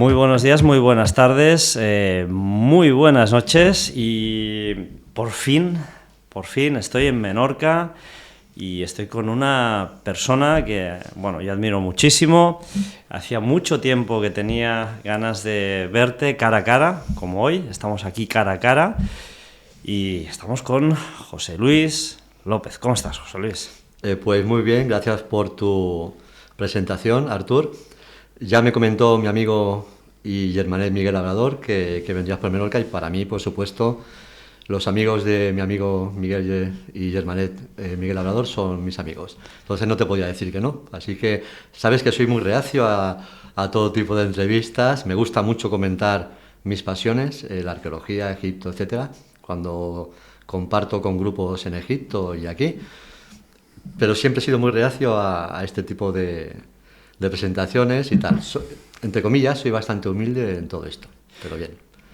Muy buenos días, muy buenas tardes, muy buenas noches y por fin estoy en Menorca y estoy con una persona que, bueno, yo admiro muchísimo. Hacía mucho tiempo que tenía ganas de verte cara a cara, como hoy. Estamos aquí cara a cara y estamos con José Luis López. ¿Cómo estás, José Luis? Pues muy bien, gracias por tu presentación, Artur. Ya me comentó mi amigo y Germanet Miguel Labrador que vendrías por Menorca y para mí, por supuesto, los amigos de mi amigo Miguel y Germanet Miguel Labrador son mis amigos. Entonces no te podía decir que no. Así que sabes que soy muy reacio a todo tipo de entrevistas. Me gusta mucho comentar mis pasiones, la arqueología, Egipto, etcétera, cuando comparto con grupos en Egipto y aquí. Pero siempre he sido muy reacio a este tipo de presentaciones y tal. Entre comillas, soy bastante humilde en todo esto, pero bien.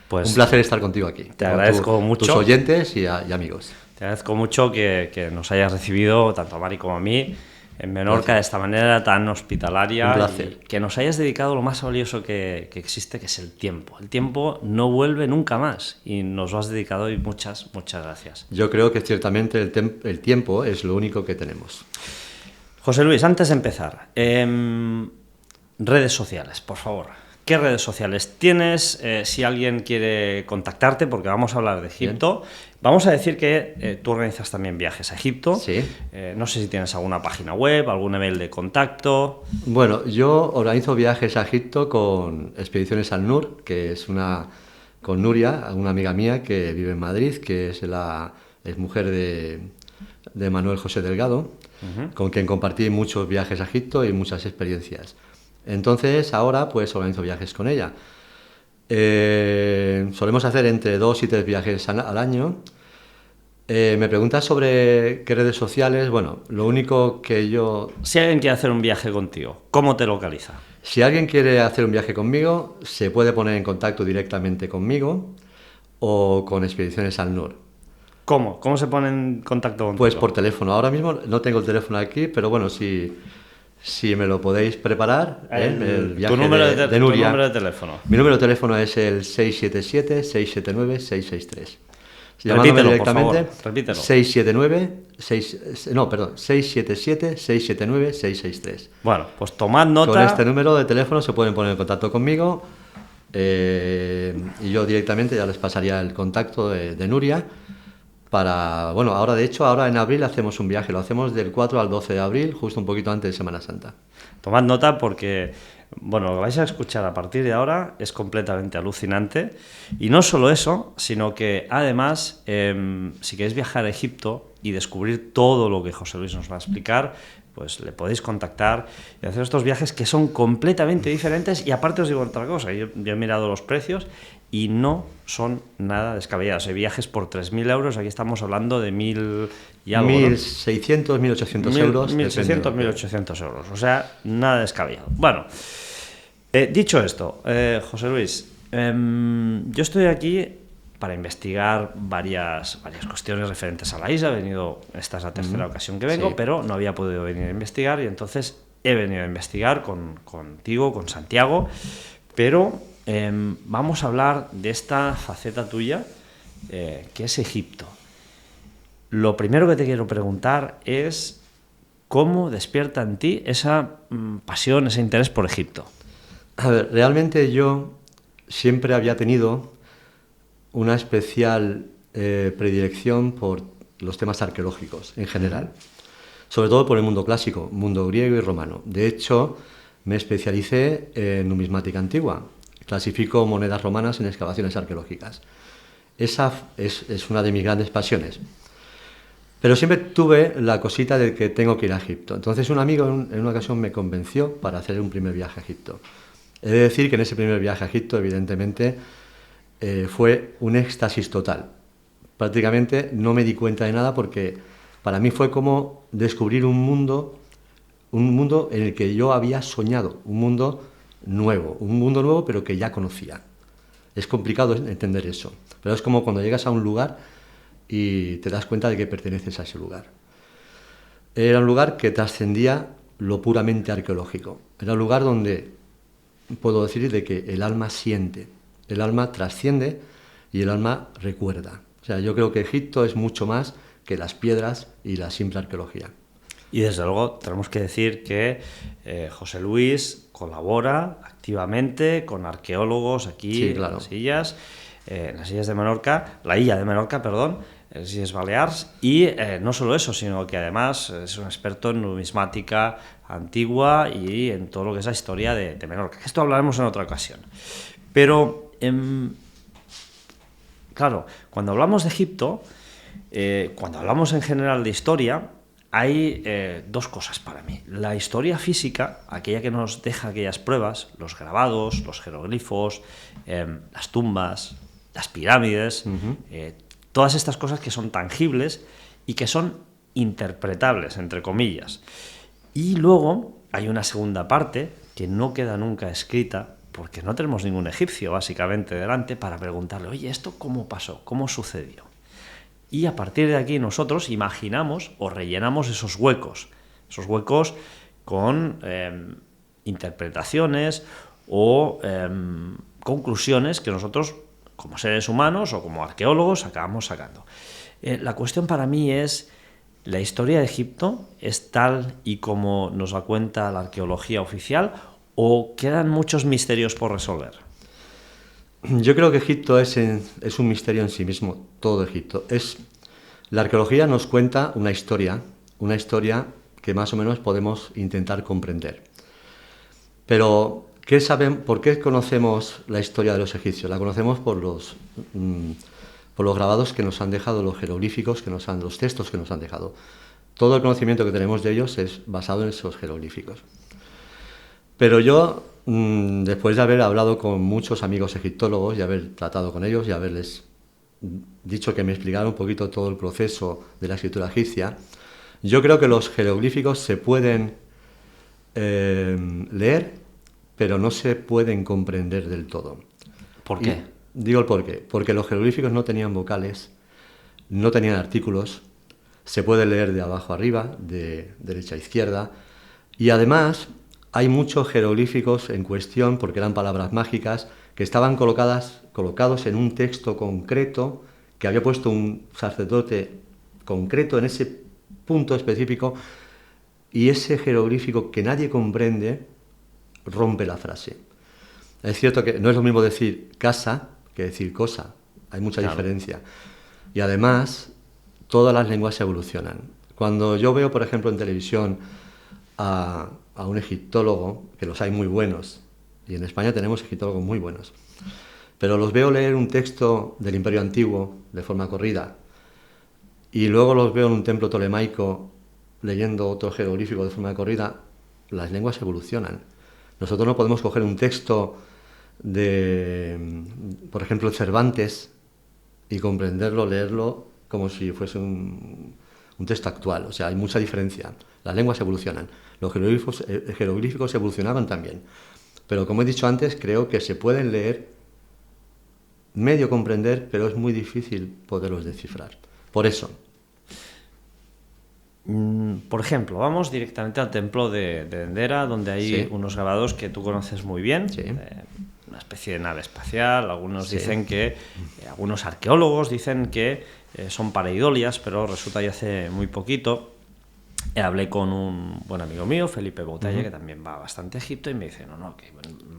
Pues un placer estar contigo aquí. Te agradezco mucho. Tus oyentes y amigos. Te agradezco mucho que nos hayas recibido, tanto a Mari como a mí, en Menorca. Gracias. De esta manera tan hospitalaria. Un placer. Y que nos hayas dedicado lo más valioso que existe, que es el tiempo. El tiempo no vuelve nunca más y nos lo has dedicado y muchas gracias. Yo creo que ciertamente el tiempo es lo único que tenemos. José Luis, antes de empezar, redes sociales, por favor. ¿Qué redes sociales tienes? Si alguien quiere contactarte, porque vamos a hablar de Egipto. Bien. Vamos a decir que tú organizas también viajes a Egipto. Sí. No sé si tienes alguna página web, algún email de contacto. Bueno, yo organizo viajes a Egipto con Expediciones al-Nur, que es con Nuria, una amiga mía que vive en Madrid, que es mujer de Manuel José Delgado, con quien compartí muchos viajes a Egipto y muchas experiencias. Entonces ahora pues organizo viajes con ella. Solemos hacer entre 2 y 3 viajes al año. Me preguntas sobre qué redes sociales. Bueno, lo único que yo... Si alguien quiere hacer un viaje contigo, ¿cómo te localiza? Si alguien quiere hacer un viaje conmigo, se puede poner en contacto directamente conmigo o con Expediciones al-Nur. ¿Cómo? ¿Cómo se pone en contacto contigo? Pues por teléfono. Ahora mismo no tengo el teléfono aquí, pero bueno, si me lo podéis preparar, el viaje de Nuria. Tu número de teléfono. Mi número de teléfono es el 677-679-663. Repítelo, directamente, por favor. Repítelo. 677-679-663. Bueno, pues tomad nota. Con este número de teléfono se pueden poner en contacto conmigo y yo directamente ya les pasaría el contacto de Nuria. Bueno, ahora en abril hacemos un viaje, lo hacemos del 4 al 12 de abril, justo un poquito antes de Semana Santa. Tomad nota porque, bueno, lo que vais a escuchar a partir de ahora es completamente alucinante. Y no solo eso, sino que además, si queréis viajar a Egipto y descubrir todo lo que José Luis nos va a explicar, pues le podéis contactar y hacer estos viajes que son completamente diferentes. Y aparte os digo otra cosa, yo he mirado los precios y no son nada descabellados. Hay viajes por 3.000 euros, aquí estamos hablando de 1.000 y algo, 1.600, 1.800 euros. 1.600, 1.800 euros, o sea, nada descabellado. Bueno, dicho esto, José Luis, yo estoy aquí para investigar varias cuestiones referentes a la isla. Esta es la tercera ocasión que vengo, sí, pero no había podido venir a investigar y entonces he venido a investigar contigo, con Santiago, pero vamos a hablar de esta faceta tuya, que es Egipto. Lo primero que te quiero preguntar es ¿cómo despierta en ti esa pasión, ese interés por Egipto? A ver, realmente yo siempre había tenido una especial predilección por los temas arqueológicos en general, sobre todo por el mundo clásico, mundo griego y romano. De hecho, me especialicé en numismática antigua, clasifico monedas romanas en excavaciones arqueológicas. Esa es una de mis grandes pasiones. Pero siempre tuve la cosita de que tengo que ir a Egipto. Entonces un amigo en una ocasión me convenció para hacer un primer viaje a Egipto. He de decir que en ese primer viaje a Egipto, evidentemente, fue un éxtasis total. Prácticamente no me di cuenta de nada porque para mí fue como descubrir un mundo en el que yo había soñado, un mundo nuevo pero que ya conocía. Es complicado entender eso, pero es como cuando llegas a un lugar y te das cuenta de que perteneces a ese lugar. Era un lugar que trascendía lo puramente arqueológico. Era un lugar donde puedo decir de que el alma siente, el alma trasciende y el alma recuerda. O sea, yo creo que Egipto es mucho más que las piedras y la simple arqueología. Y desde luego tenemos que decir que José Luis colabora activamente con arqueólogos aquí Sí, claro. en las Illes de Menorca, la Illa de Menorca, perdón, en las Illes Balears, y no solo eso, sino que además es un experto en numismática antigua y en todo lo que es la historia de Menorca. Esto hablaremos en otra ocasión. Pero, claro, cuando hablamos de Egipto, cuando hablamos en general de historia, hay dos cosas para mí. La historia física, aquella que nos deja aquellas pruebas, los grabados, los jeroglifos, las tumbas, las pirámides, todas estas cosas que son tangibles y que son interpretables, entre comillas. Y luego hay una segunda parte que no queda nunca escrita, porque no tenemos ningún egipcio, básicamente, delante para preguntarle, oye, ¿esto cómo pasó? ¿Cómo sucedió? Y a partir de aquí nosotros imaginamos o rellenamos esos huecos con interpretaciones o conclusiones que nosotros, como seres humanos o como arqueólogos, acabamos sacando. La cuestión para mí es, ¿la historia de Egipto es tal y como nos la cuenta la arqueología oficial o quedan muchos misterios por resolver? Yo creo que Egipto es un misterio en sí mismo, todo Egipto. La arqueología nos cuenta una historia que más o menos podemos intentar comprender. Pero, ¿por qué conocemos la historia de los egipcios? La conocemos por los grabados que nos han dejado, los jeroglíficos, los textos que nos han dejado. Todo el conocimiento que tenemos de ellos es basado en esos jeroglíficos. Pero yo, después de haber hablado con muchos amigos egiptólogos y haber tratado con ellos y haberles dicho que me explicaran un poquito todo el proceso de la escritura egipcia, yo creo que los jeroglíficos se pueden leer, pero no se pueden comprender del todo. ¿Por qué? Digo el por qué. Porque los jeroglíficos no tenían vocales, no tenían artículos, se puede leer de abajo a arriba, de derecha a izquierda, y además hay muchos jeroglíficos en cuestión, porque eran palabras mágicas, que estaban colocados en un texto concreto que había puesto un sacerdote concreto en ese punto específico, y ese jeroglífico que nadie comprende rompe la frase. Es cierto que no es lo mismo decir casa que decir cosa, hay mucha diferencia. Y además, todas las lenguas evolucionan. Cuando yo veo, por ejemplo, en televisión a un egiptólogo, que los hay muy buenos, y en España tenemos egiptólogos muy buenos, pero los veo leer un texto del Imperio Antiguo de forma corrida, y luego los veo en un templo tolemaico leyendo otro jeroglífico de forma corrida, las lenguas evolucionan. Nosotros no podemos coger un texto de, por ejemplo, Cervantes y comprenderlo, leerlo como si fuese un texto actual. O sea, hay mucha diferencia. Las lenguas evolucionan. Los jeroglíficos evolucionaban también. Pero como he dicho antes, creo que se pueden leer, medio comprender, pero es muy difícil poderlos descifrar. Por eso. Por ejemplo, vamos directamente al templo de Dendera, donde hay unos grabados que tú conoces muy bien. Sí. Una especie de nave espacial. Algunos dicen que, algunos arqueólogos dicen que son pareidolias, pero resulta que hace muy poquito hablé con un buen amigo mío, Felipe Botella, que también va bastante a Egipto, y me dice, no, que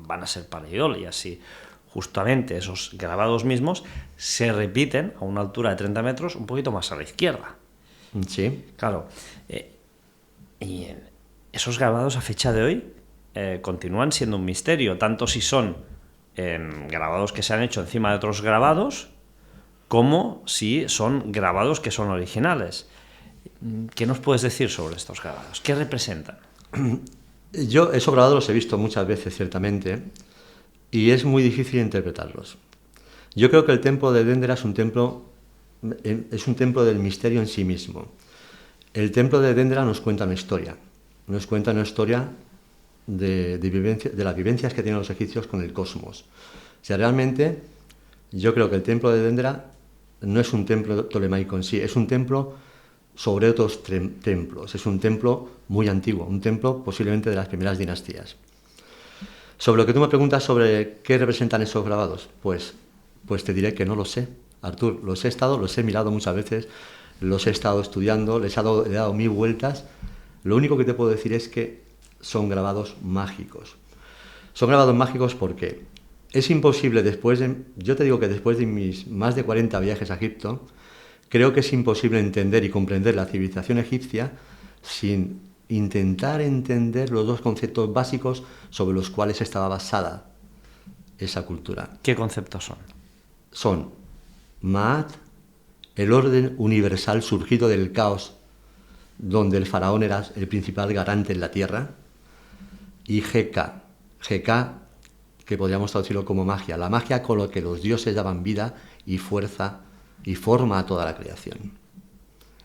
van a ser pareidolias, y justamente esos grabados mismos se repiten a una altura de 30 metros un poquito más a la izquierda. Sí. Claro. Y esos grabados a fecha de hoy continúan siendo un misterio, tanto si son grabados que se han hecho encima de otros grabados, como si son grabados que son originales. ¿Qué nos puedes decir sobre estos grabados? ¿Qué representan? Yo esos grabados los he visto muchas veces, ciertamente, y es muy difícil interpretarlos. Yo creo que el templo de Dendera es un templo del misterio en sí mismo. El templo de Dendera nos cuenta una historia de las vivencias que tienen los egipcios con el cosmos. O sea, realmente yo creo que el templo de Dendera no es un templo tolemaico en sí, es un templo sobre otros templos, es un templo muy antiguo, un templo posiblemente de las primeras dinastías. Sobre lo que tú me preguntas sobre qué representan esos grabados, pues te diré que no lo sé, Artur. Los he mirado muchas veces, los he estado estudiando, he dado 1000 vueltas. Lo único que te puedo decir es que son grabados mágicos. Son grabados mágicos porque es imposible yo te digo que después de mis más de 40 viajes a Egipto, creo que es imposible entender y comprender la civilización egipcia sin intentar entender los dos conceptos básicos sobre los cuales estaba basada esa cultura. ¿Qué conceptos son? Son Maat, el orden universal surgido del caos, donde el faraón era el principal garante en la tierra, y Geka, que podríamos traducirlo como magia, la magia con la que los dioses daban vida y fuerza y forma a toda la creación.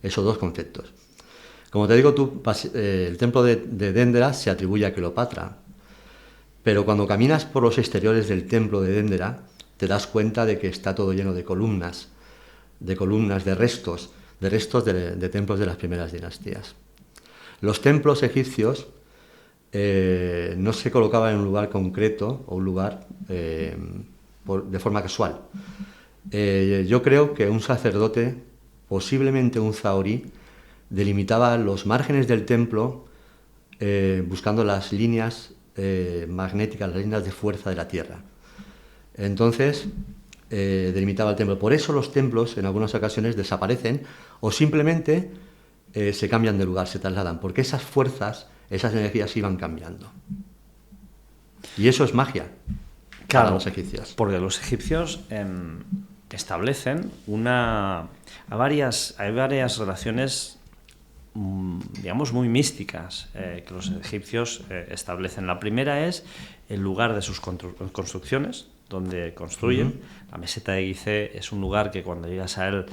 Esos dos conceptos. Como te digo, el templo de Dendera se atribuye a Cleopatra, pero cuando caminas por los exteriores del templo de Dendera, te das cuenta de que está todo lleno de columnas, de restos de templos de las primeras dinastías. Los templos egipcios no se colocaban en un lugar concreto o un lugar de forma casual. Yo creo que un sacerdote, posiblemente un zahorí, delimitaba los márgenes del templo buscando las líneas magnéticas, las líneas de fuerza de la Tierra. Entonces, delimitaba el templo. Por eso los templos en algunas ocasiones desaparecen o simplemente se cambian de lugar, se trasladan, porque esas fuerzas, esas energías iban cambiando. Y eso es magia para los egipcios. Porque los egipcios establecen hay varias relaciones, digamos, muy místicas que los egipcios establecen. La primera es el lugar de sus construcciones, donde construyen. La meseta de Gizeh es un lugar que cuando llegas a él,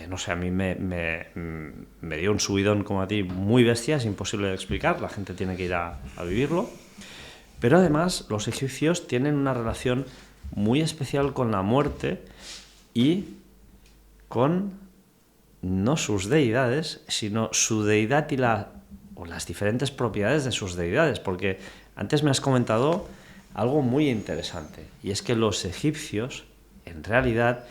no sé, a mí me dio un subidón como a ti muy bestia, es imposible de explicar, la gente tiene que ir a vivirlo. Pero además los egipcios tienen una relación muy especial con la muerte y con no sus deidades, sino su deidad o las diferentes propiedades de sus deidades, porque antes me has comentado algo muy interesante, y es que los egipcios en realidad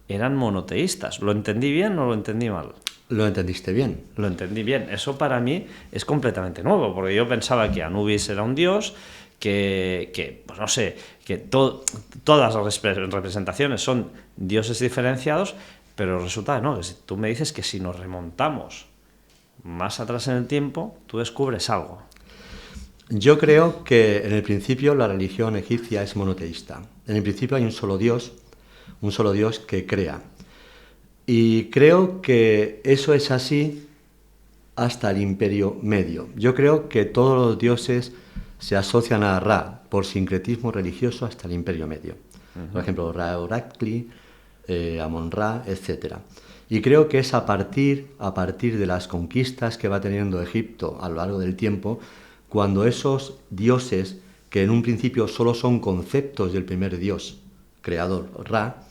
eran monoteístas. ¿Lo entendí bien o lo entendí mal? Lo entendiste bien. Lo entendí bien. Eso para mí es completamente nuevo, porque yo pensaba que Anubis era un dios, que pues no sé, que todas las representaciones son dioses diferenciados, pero resulta que no, que tú me dices que si nos remontamos más atrás en el tiempo, tú descubres algo. Yo creo que en el principio la religión egipcia es monoteísta. En el principio hay un solo Dios que crea. Y creo que eso es así hasta el Imperio Medio. Yo creo que todos los dioses se asocian a Ra por sincretismo religioso hasta el Imperio Medio. Por ejemplo, Ra-Horaktli, Amon-Ra, etc. Y creo que es a partir de las conquistas que va teniendo Egipto a lo largo del tiempo, cuando esos dioses, que en un principio solo son conceptos del primer dios creador, Ra,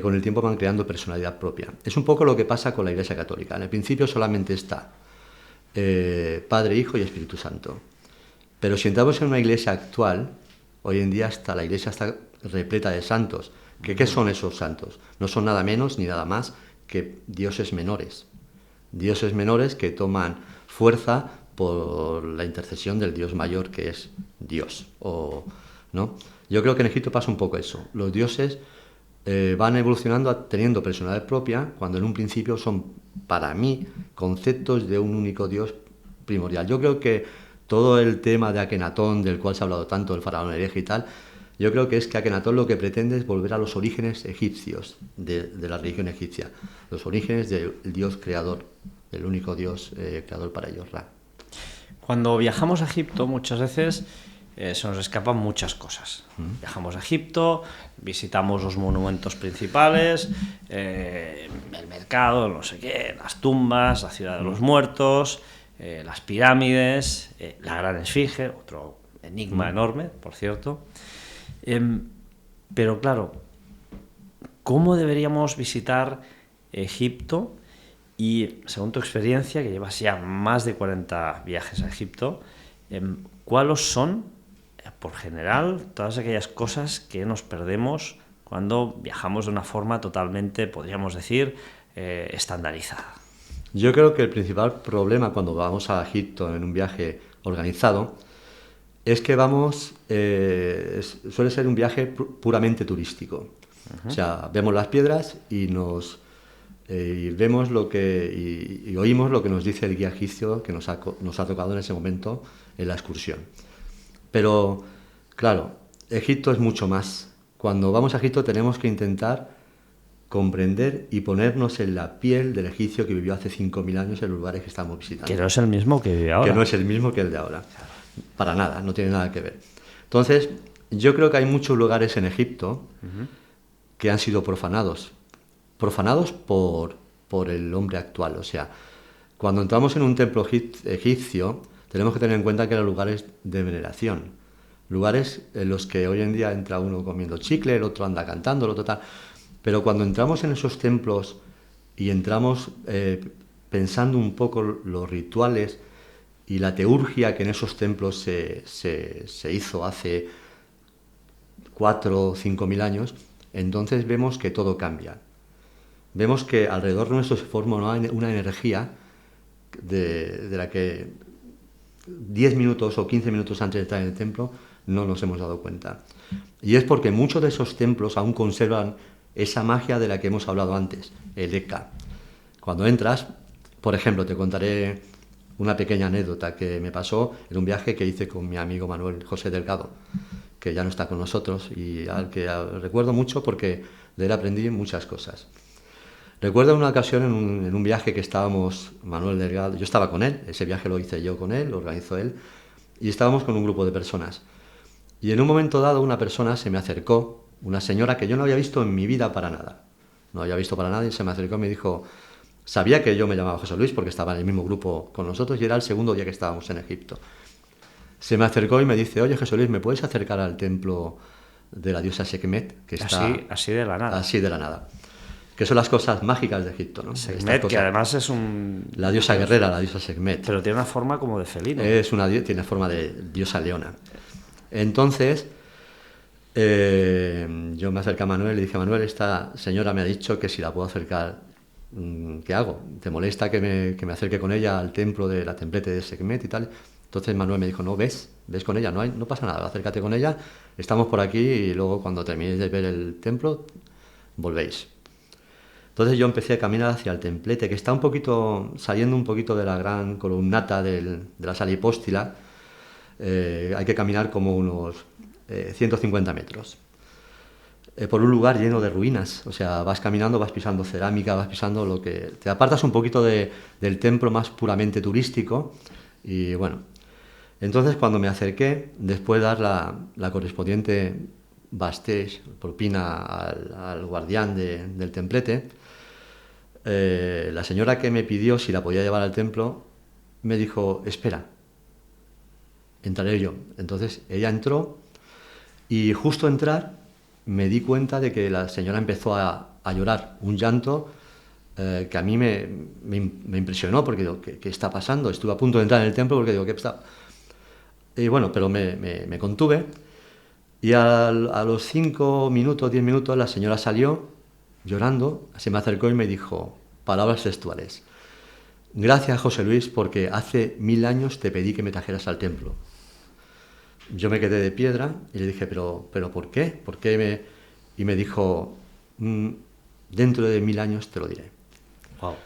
con el tiempo van creando personalidad propia. Es un poco lo que pasa con la Iglesia Católica. En el principio solamente está Padre, Hijo y Espíritu Santo. Pero si entramos en una iglesia actual, hoy en día la iglesia está repleta de santos. ¿Qué son esos santos? No son nada menos ni nada más que dioses menores. Dioses menores que toman fuerza por la intercesión del Dios mayor, que es Dios. ¿No? Yo creo que en Egipto pasa un poco eso. Los dioses van evolucionando teniendo personalidad propia, cuando en un principio son, para mí, conceptos de un único Dios primordial. Yo creo que todo el tema de Akenatón, del cual se ha hablado tanto, el faraón hereje y tal, yo creo que es que Akenatón lo que pretende es volver a los orígenes egipcios de la religión egipcia, los orígenes del Dios creador, del único Dios creador para ellos, Ra. Cuando viajamos a Egipto muchas veces se nos escapan muchas cosas. Viajamos a Egipto, visitamos los monumentos principales, el mercado, no sé qué, las tumbas, la ciudad de los muertos, las pirámides, la Gran Esfinge, otro enigma enorme, por cierto. Pero claro, ¿cómo deberíamos visitar Egipto? Y según tu experiencia, que llevas ya más de 40 viajes a Egipto, ¿cuáles son por general, todas aquellas cosas que nos perdemos cuando viajamos de una forma totalmente, podríamos decir, estandarizada. Yo creo que el principal problema cuando vamos a Egipto en un viaje organizado es que vamos, suele ser un viaje puramente turístico. O sea, vemos las piedras y vemos y oímos lo que nos dice el guía egipcio que nos ha tocado en ese momento en la excursión. Pero, claro, Egipto es mucho más. Cuando vamos a Egipto tenemos que intentar comprender y ponernos en la piel del egipcio que vivió hace 5.000 años en los lugares que estamos visitando. Que no es el mismo que vive ahora. Que no es el mismo que el de ahora. Para nada, no tiene nada que ver. Entonces, yo creo que hay muchos lugares en Egipto que han sido profanados. Profanados por el hombre actual. O sea, cuando entramos en un templo egipcio, tenemos que tener en cuenta que eran lugares de veneración. Lugares en los que hoy en día entra uno comiendo chicle, el otro anda cantando, el otro tal. Pero cuando entramos en esos templos y entramos pensando un poco los rituales y la teurgia que en esos templos se hizo hace 4 o 5.000 años, entonces vemos que todo cambia. Vemos que alrededor nuestro se forma una energía de la que 10 minutos o 15 minutos antes de entrar en el templo no nos hemos dado cuenta. Y es porque muchos de esos templos aún conservan esa magia de la que hemos hablado antes, el Eka. Cuando entras, por ejemplo, te contaré una pequeña anécdota que me pasó en un viaje que hice con mi amigo Manuel José Delgado, que ya no está con nosotros y al que recuerdo mucho porque de él aprendí muchas cosas. Recuerdo una ocasión en un viaje que estábamos, Manuel Delgado, yo estaba con él, ese viaje lo hice yo con él, lo organizó él, y estábamos con un grupo de personas. Y en un momento dado una persona se me acercó, una señora que yo no había visto en mi vida para nada. No había visto para nada y se me acercó y me dijo, sabía que yo me llamaba José Luis porque estaba en el mismo grupo con nosotros y era el segundo día que estábamos en Egipto. Se me acercó y me dice, oye José Luis, ¿me puedes acercar al templo de la diosa Sekhmet? Que está así de la nada. Así de la nada. Que son las cosas mágicas de Egipto, ¿no? Sekhmet, que además es la diosa guerrera, la diosa Sekhmet. Pero tiene una forma como de felino. Tiene forma de diosa leona. Entonces, yo me acerqué a Manuel y le dije, Manuel, esta señora me ha dicho que si la puedo acercar, ¿qué hago? ¿Te molesta que me acerque con ella al templo de la templete de Sekhmet y tal? Entonces Manuel me dijo, no, ves con ella, no pasa nada, acércate con ella, estamos por aquí y luego cuando terminéis de ver el templo, volvéis. Entonces yo empecé a caminar hacia el templete, que está saliendo un poquito de la gran columnata de la sala hipóstila. Hay que caminar como unos 150 metros. Por un lugar lleno de ruinas. O sea, vas caminando, vas pisando cerámica, vas pisando lo que... Te apartas un poquito del templo más puramente turístico. Y bueno, entonces cuando me acerqué, después de dar la correspondiente bastège, propina al guardián del templete, la señora que me pidió si la podía llevar al templo me dijo, espera, entraré yo. Entonces ella entró y justo entrar me di cuenta de que la señora empezó a llorar, un llanto que a mí me impresionó porque digo, ¿qué está pasando? Estuve a punto de entrar en el templo porque digo, ¿qué está? Y bueno, pero me contuve y a los 5 minutos, 10 minutos la señora salió llorando, se me acercó y me dijo, palabras textuales, gracias José Luis porque hace 1000 años te pedí que me trajeras al templo. Yo me quedé de piedra y le dije, ¿pero por qué? ¿Por qué Y me dijo, dentro de 1000 años te lo diré. Wow.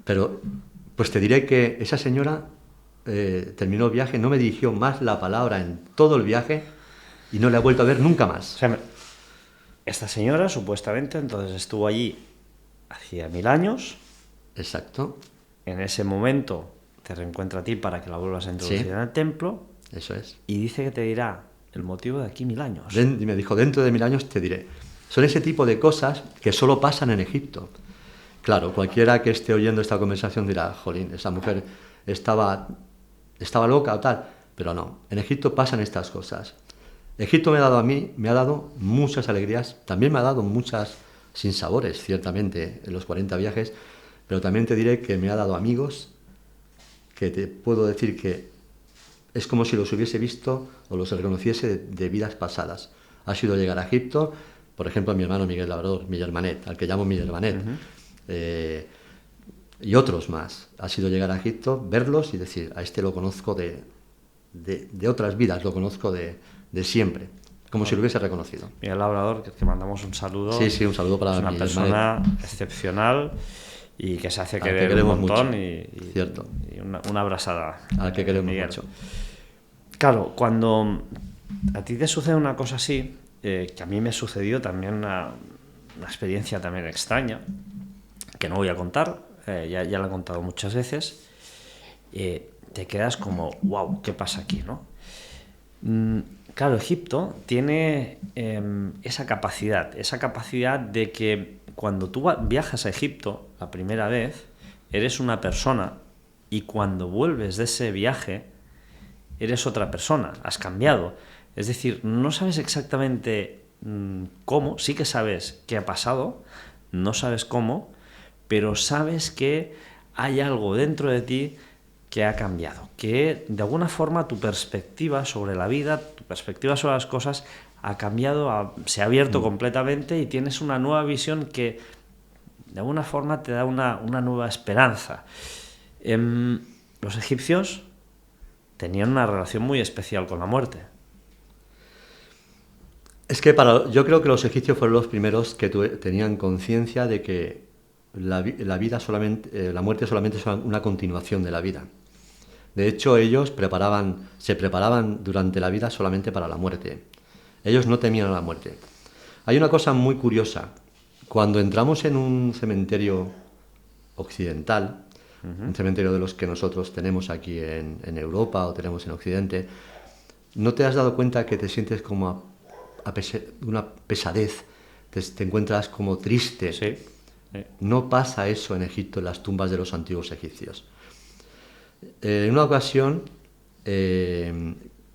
Pero pues te diré que esa señora terminó el viaje, no me dirigió más la palabra en todo el viaje y no la he vuelto a ver nunca más. O sea, esta señora supuestamente entonces estuvo allí hacía 1000 años. Exacto. En ese momento te reencuentra a ti para que la vuelvas a introducir en el templo. Eso es. Y dice que te dirá el motivo de aquí 1000 años. Y me dijo, dentro de 1000 años te diré. Son ese tipo de cosas que solo pasan en Egipto. Claro, cualquiera que esté oyendo esta conversación dirá, jolín, esa mujer estaba loca o tal. Pero no, en Egipto pasan estas cosas. Egipto me ha dado muchas alegrías, también me ha dado muchas sinsabores, ciertamente, en los 40 viajes, pero también te diré que me ha dado amigos que te puedo decir que es como si los hubiese visto o los reconociese de vidas pasadas. Ha sido llegar a Egipto, por ejemplo, mi hermano Miguel Labrador, Miguel Manet, al que llamo Miguel Manet, y otros más. Ha sido llegar a Egipto, verlos y decir, a este lo conozco de otras vidas, lo conozco de siempre, como si lo hubiese reconocido. Miguel Labrador, que mandamos un saludo. Sí, un saludo para Miguel. Es una Miguel persona Manet. excepcional y que se hace Al que querer un queremos montón mucho. y Cierto. y una abrazada. Al que queremos Miguel. mucho. Claro, cuando a ti te sucede una cosa así, que a mí me sucedió también una experiencia también extraña, que no voy a contar, ya la he contado muchas veces, te quedas como, wow, ¿qué pasa aquí, no? Claro, Egipto tiene esa capacidad de que cuando tú viajas a Egipto la primera vez, eres una persona y cuando vuelves de ese viaje, eres otra persona, has cambiado. Es decir, no sabes exactamente cómo, sí que sabes qué ha pasado, no sabes cómo, pero sabes que hay algo dentro de ti que ha cambiado, que de alguna forma tu perspectiva sobre la vida, tu perspectiva sobre las cosas ha cambiado, se ha abierto completamente y tienes una nueva visión que de alguna forma te da una nueva esperanza. Los egipcios tenían una relación muy especial con la muerte. Es que yo creo que los egipcios fueron los primeros que tenían conciencia de que la muerte solamente es una continuación de la vida. De hecho, ellos se preparaban durante la vida solamente para la muerte. Ellos no temían a la muerte. Hay una cosa muy curiosa. Cuando entramos en un cementerio occidental, un cementerio de los que nosotros tenemos aquí en Europa o tenemos en Occidente, ¿no te has dado cuenta que te sientes como una pesadez? Te encuentras como triste. Sí. No pasa eso en Egipto, en las tumbas de los antiguos egipcios. En una ocasión,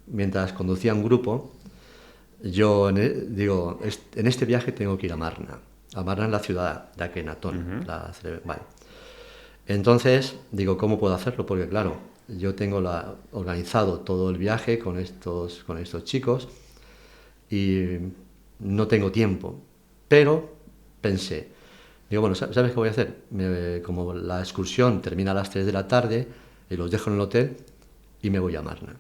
mientras conducía un grupo, yo digo, en este viaje tengo que ir a Marna. A Marna es la ciudad de Akenatón. Vale. Entonces, digo, ¿cómo puedo hacerlo? Porque claro, yo tengo organizado todo el viaje con estos chicos y no tengo tiempo. Pero pensé, digo, bueno, ¿sabes qué voy a hacer? Como la excursión termina a las 3 de la tarde, y los dejo en el hotel y me voy a Marna.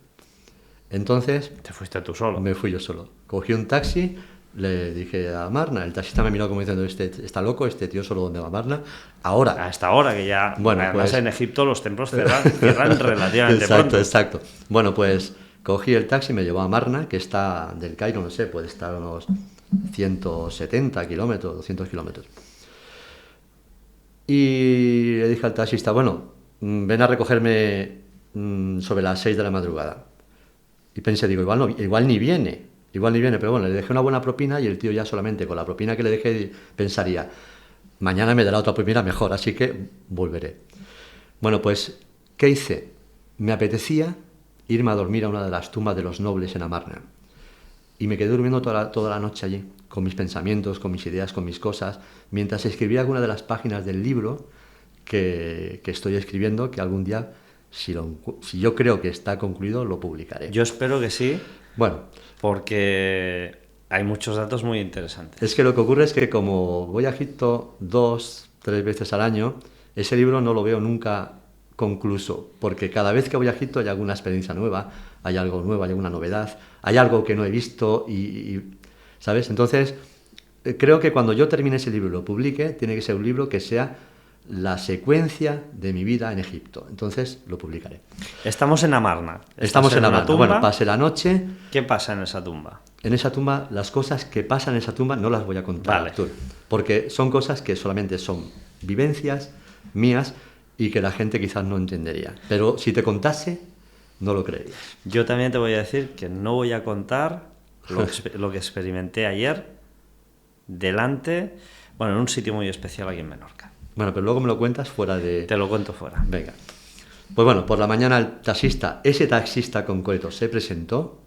Entonces... ¿Te fuiste tú solo? Me fui yo solo. Cogí un taxi, le dije a Marna, el taxista me miró como diciendo, está loco, este tío solo dónde va a Marna. Ahora. Hasta ahora, que ya... Bueno, además pues, en Egipto los templos cierran relativamente pronto. Exacto. Bueno, pues cogí el taxi, me llevó a Marna, que está del Cairo, no sé, puede estar a unos 170 kilómetros, 200 kilómetros. Y le dije al taxista, bueno, ven a recogerme sobre las 6 de la madrugada. Y pensé, digo, igual ni viene, pero bueno, le dejé una buena propina y el tío ya solamente con la propina que le dejé pensaría, mañana me dará otra propina mejor, así que volveré. Bueno, pues, ¿qué hice? Me apetecía irme a dormir a una de las tumbas de los nobles en Amarna. Y me quedé durmiendo toda la noche allí, con mis pensamientos, con mis ideas, con mis cosas, mientras escribía alguna de las páginas del libro que estoy escribiendo, que algún día, si yo creo que está concluido, lo publicaré. Yo espero que sí, bueno, porque hay muchos datos muy interesantes. Es que lo que ocurre es que como voy a Egipto 2-3 veces al año, ese libro no lo veo nunca concluso, porque cada vez que voy a Egipto hay alguna experiencia nueva, hay algo nuevo, hay alguna novedad, hay algo que no he visto ¿sabes? Entonces, creo que cuando yo termine ese libro y lo publique, tiene que ser un libro que sea la secuencia de mi vida en Egipto. Entonces lo publicaré. Estamos en Amarna. Estamos en Amarna. Bueno, pasé la noche. ¿Qué pasa en esa tumba? En esa tumba, las cosas que pasan en esa tumba no las voy a contar, vale. Artur, porque son cosas que solamente son vivencias mías y que la gente quizás no entendería. Pero si te contase, no lo creerías. Yo también te voy a decir que no voy a contar lo que experimenté ayer en un sitio muy especial aquí en Menorca. Bueno, pero luego me lo cuentas fuera de... Te lo cuento fuera. Venga. Pues bueno, por la mañana ese taxista concreto se presentó,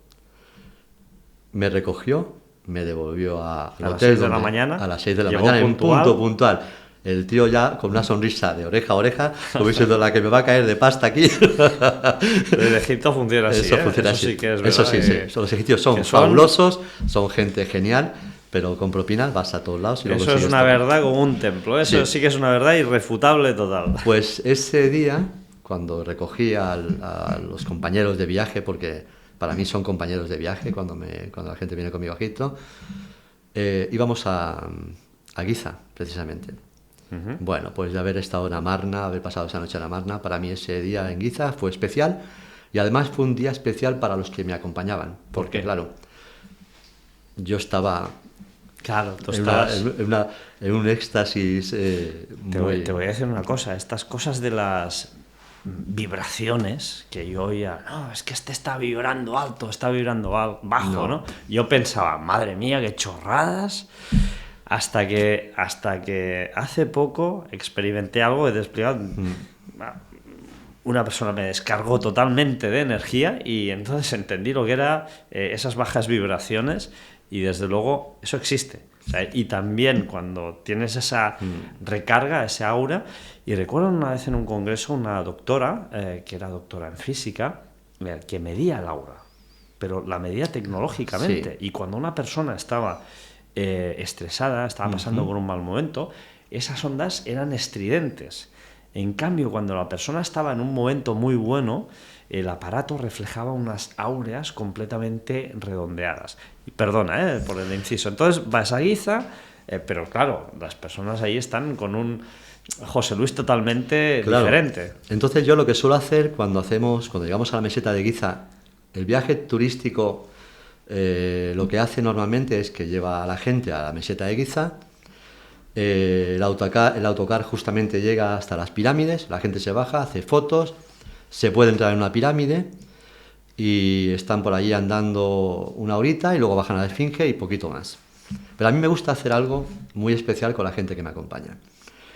me recogió, me devolvió al hotel. ¿A las 6 de la mañana? A las 6 de la mañana, en punto puntual. el tío ya con una sonrisa de oreja a oreja, como diciendo la que me va a caer de pasta aquí. En Egipto funciona así, Eso funciona eso así. sí que es Eso verdad. sí, sí. Los egipcios son que son- fabulosos, son gente genial, pero con propinas vas a todos lados y lo Eso es consigues una todo. verdad como un templo, eso Sí. sí que es una verdad irrefutable total. Pues ese día, cuando recogí a los compañeros de viaje, porque para mí son compañeros de viaje cuando la gente viene conmigo a Egipto, íbamos a Giza, precisamente. Bueno, pues de haber estado en Amarna, haber pasado esa noche en Amarna, para mí ese día en Giza fue especial y además fue un día especial para los que me acompañaban, porque qué? claro, yo estaba Claro, tú en, estás... en un éxtasis Te muy... te voy a decir una cosa, estas cosas de las vibraciones que yo oía, no, es que este está vibrando alto, está vibrando bajo, ¿no? Yo pensaba, madre mía, qué chorradas, hasta que hace poco experimenté algo, he explicado, una persona me descargó totalmente de energía y entonces entendí lo que era esas bajas vibraciones y desde luego eso existe. O sea, y también cuando tienes esa recarga, ese aura, y recuerdo una vez en un congreso una doctora, que era doctora en física, que medía el aura, pero la medía tecnológicamente. Sí. Y cuando una persona estaba estresada, estaba pasando por un mal momento, esas ondas eran estridentes. En cambio, cuando la persona estaba en un momento muy bueno, el aparato reflejaba unas áureas completamente redondeadas. Y perdona, por el inciso. Entonces vas a Giza, pero claro, las personas ahí están con un José Luis totalmente diferente. Entonces yo lo que suelo hacer cuando llegamos a la meseta de Giza, el viaje turístico lo que hace normalmente es que lleva a la gente a la meseta de Giza. El autocar justamente llega hasta las pirámides, la gente se baja, hace fotos, se puede entrar en una pirámide y están por allí andando una horita y luego bajan a la Esfinge y poquito más. Pero a mí me gusta hacer algo muy especial con la gente que me acompaña.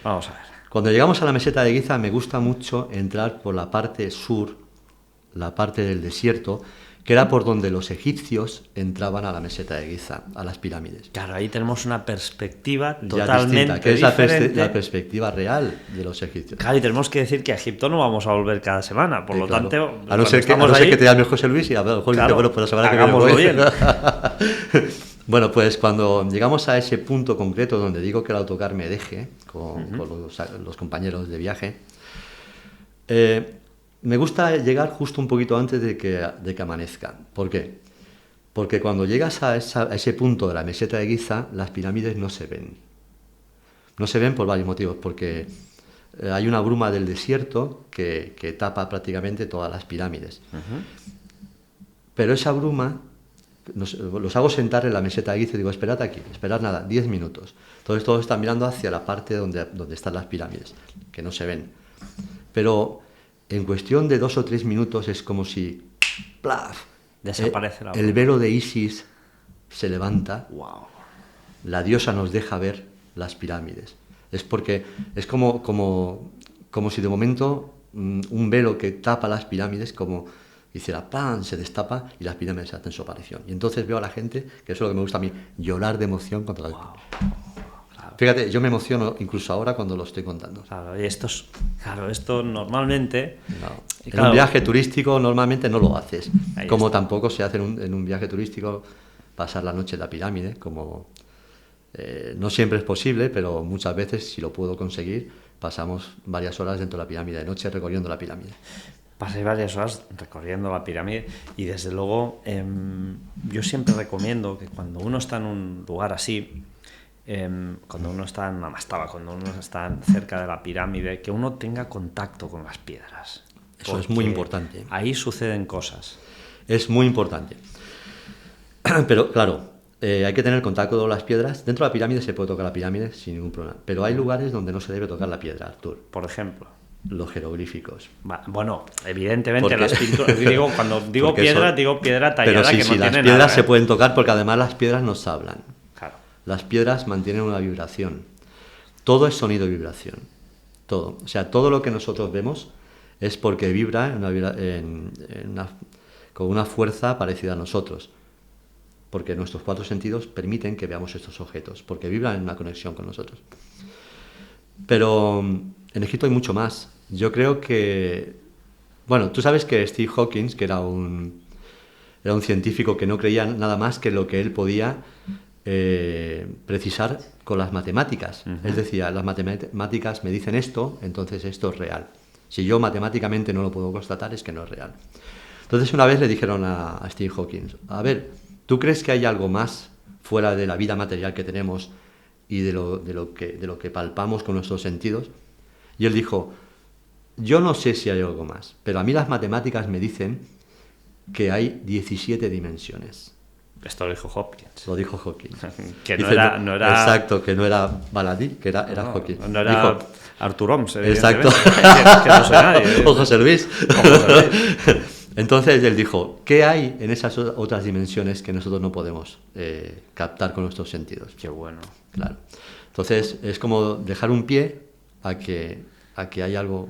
Vamos a ver. Cuando llegamos a la meseta de Giza me gusta mucho entrar por la parte sur, la parte del desierto, que era por donde los egipcios entraban a la meseta de Giza, a las pirámides. Claro, ahí tenemos una perspectiva Ya totalmente distinta, que es diferente. la perspectiva real de los egipcios. Claro, y tenemos que decir que a Egipto no vamos a volver cada semana, por lo Claro. tanto, a no ser que te llame José Luis y a lo mejor claro, dice, bueno, pues la semana que viene hagámoslo voy. bien. Bueno, pues cuando llegamos a ese punto concreto donde digo que el autocar me deje con los compañeros de viaje, me gusta llegar justo un poquito antes de que amanezca. ¿Por qué? Porque cuando llegas a ese punto de la meseta de Giza, las pirámides no se ven. No se ven por varios motivos, porque hay una bruma del desierto que tapa prácticamente todas las pirámides. Pero esa bruma, los hago sentar en la meseta de Giza y digo, esperad aquí, esperad nada, 10 minutos. Entonces todos están mirando hacia la parte donde están las pirámides, que no se ven. Pero en cuestión de 2 o 3 minutos es como si ¡plaf! Desaparece la El velo de Isis se levanta. Wow. La diosa nos deja ver las pirámides. Es porque es como si de momento un velo que tapa las pirámides, como hiciera ¡pam!, se destapa y las pirámides hacen su aparición. Y entonces veo a la gente, que eso es lo que me gusta a mí, llorar de emoción cuando las... Fíjate, yo me emociono incluso ahora cuando lo estoy contando. Claro, y esto normalmente... No. En claro, un viaje turístico normalmente no lo haces. Ahí Como está. tampoco se hace en un viaje turístico pasar la noche en la pirámide, como no siempre es posible, pero muchas veces, si lo puedo conseguir, pasamos varias horas dentro de la pirámide, de noche recorriendo la pirámide. Pasé varias horas recorriendo la pirámide y desde luego yo siempre recomiendo que cuando uno está en un lugar así, cuando uno está en una mastaba, cuando uno está cerca de la pirámide, que uno tenga contacto con las piedras. Eso es muy importante. Ahí suceden cosas. Es muy importante. Pero claro, hay que tener contacto con las piedras. Dentro de la pirámide se puede tocar la pirámide sin ningún problema. Pero hay lugares donde no se debe tocar la piedra, Artur. Por ejemplo. Los jeroglíficos. Bueno, evidentemente Porque... las pinturas, cuando digo piedra, digo piedra tallada. Pero sí, que no las tiene piedras nada, se pueden tocar porque además las piedras nos hablan. Claro. Las piedras mantienen una vibración. Todo es sonido y vibración. Todo. O sea, todo lo que nosotros vemos es porque vibra con una fuerza parecida a nosotros. Porque nuestros 4 sentidos permiten que veamos estos objetos, porque vibran en una conexión con nosotros. Pero en Egipto hay mucho más. Yo creo que... Bueno, tú sabes que Steve Hawking, que era un científico que no creía nada más que lo que él podía precisar con las matemáticas. Él decía, las matemáticas me dicen esto, entonces esto es real. Si yo matemáticamente no lo puedo constatar, es que no es real. Entonces una vez le dijeron a Steve Hawking, a ver, ¿tú crees que hay algo más fuera de la vida material que tenemos y de lo que palpamos con nuestros sentidos? Y él dijo, yo no sé si hay algo más, pero a mí las matemáticas me dicen que hay 17 dimensiones. Esto lo dijo Hopkins. Lo dijo Hawking. Que Dice, no era... Exacto, que no era Baladí, que era Hawking. No era Dijo, Arthur Oms, exacto. que no soy nadie. O José Luis. O José Luis. Entonces él dijo, ¿qué hay en esas otras dimensiones que nosotros no podemos captar con nuestros sentidos? Qué bueno. Claro. Entonces es como dejar un pie a que hay algo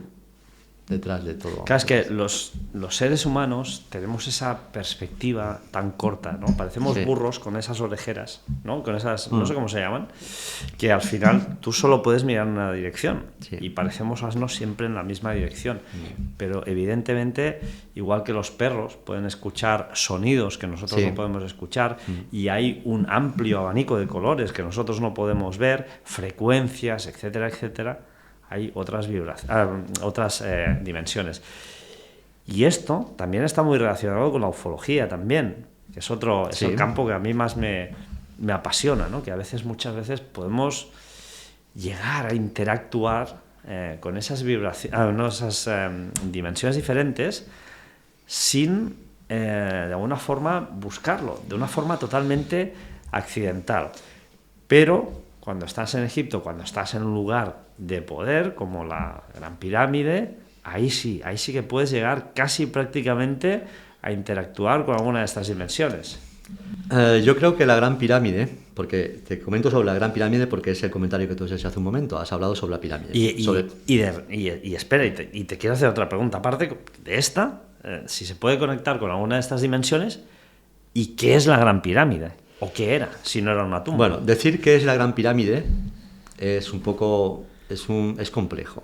detrás de todo. Claro, es que los seres humanos tenemos esa perspectiva tan corta, ¿no? Parecemos Sí. burros con esas orejeras, ¿no? Con esas, no sé cómo se llaman, que al final tú solo puedes mirar en una dirección. Sí. Y parecemos asnos siempre en la misma dirección. Pero evidentemente, igual que los perros pueden escuchar sonidos que nosotros Sí. no podemos escuchar, y hay un amplio abanico de colores que nosotros no podemos ver, frecuencias, etcétera, etcétera, hay otras dimensiones. Y esto también está muy relacionado con la ufología también, que es Sí. el campo que a mí más me apasiona, ¿no? Que muchas veces podemos llegar a interactuar con esas dimensiones diferentes sin de alguna forma buscarlo, de una forma totalmente accidental. Pero cuando estás en Egipto, cuando estás en un lugar de poder como la Gran Pirámide, ahí sí que puedes llegar casi prácticamente a interactuar con alguna de estas dimensiones. Yo creo que la Gran Pirámide, porque te comento sobre la Gran Pirámide porque es el comentario que tú has hecho hace un momento, has hablado sobre la pirámide. Y espera, y te quiero hacer otra pregunta. Aparte de esta, si se puede conectar con alguna de estas dimensiones, ¿y qué es la Gran Pirámide? ¿O qué era, si no era una tumba? Bueno, decir que es la Gran Pirámide es un poco... es complejo.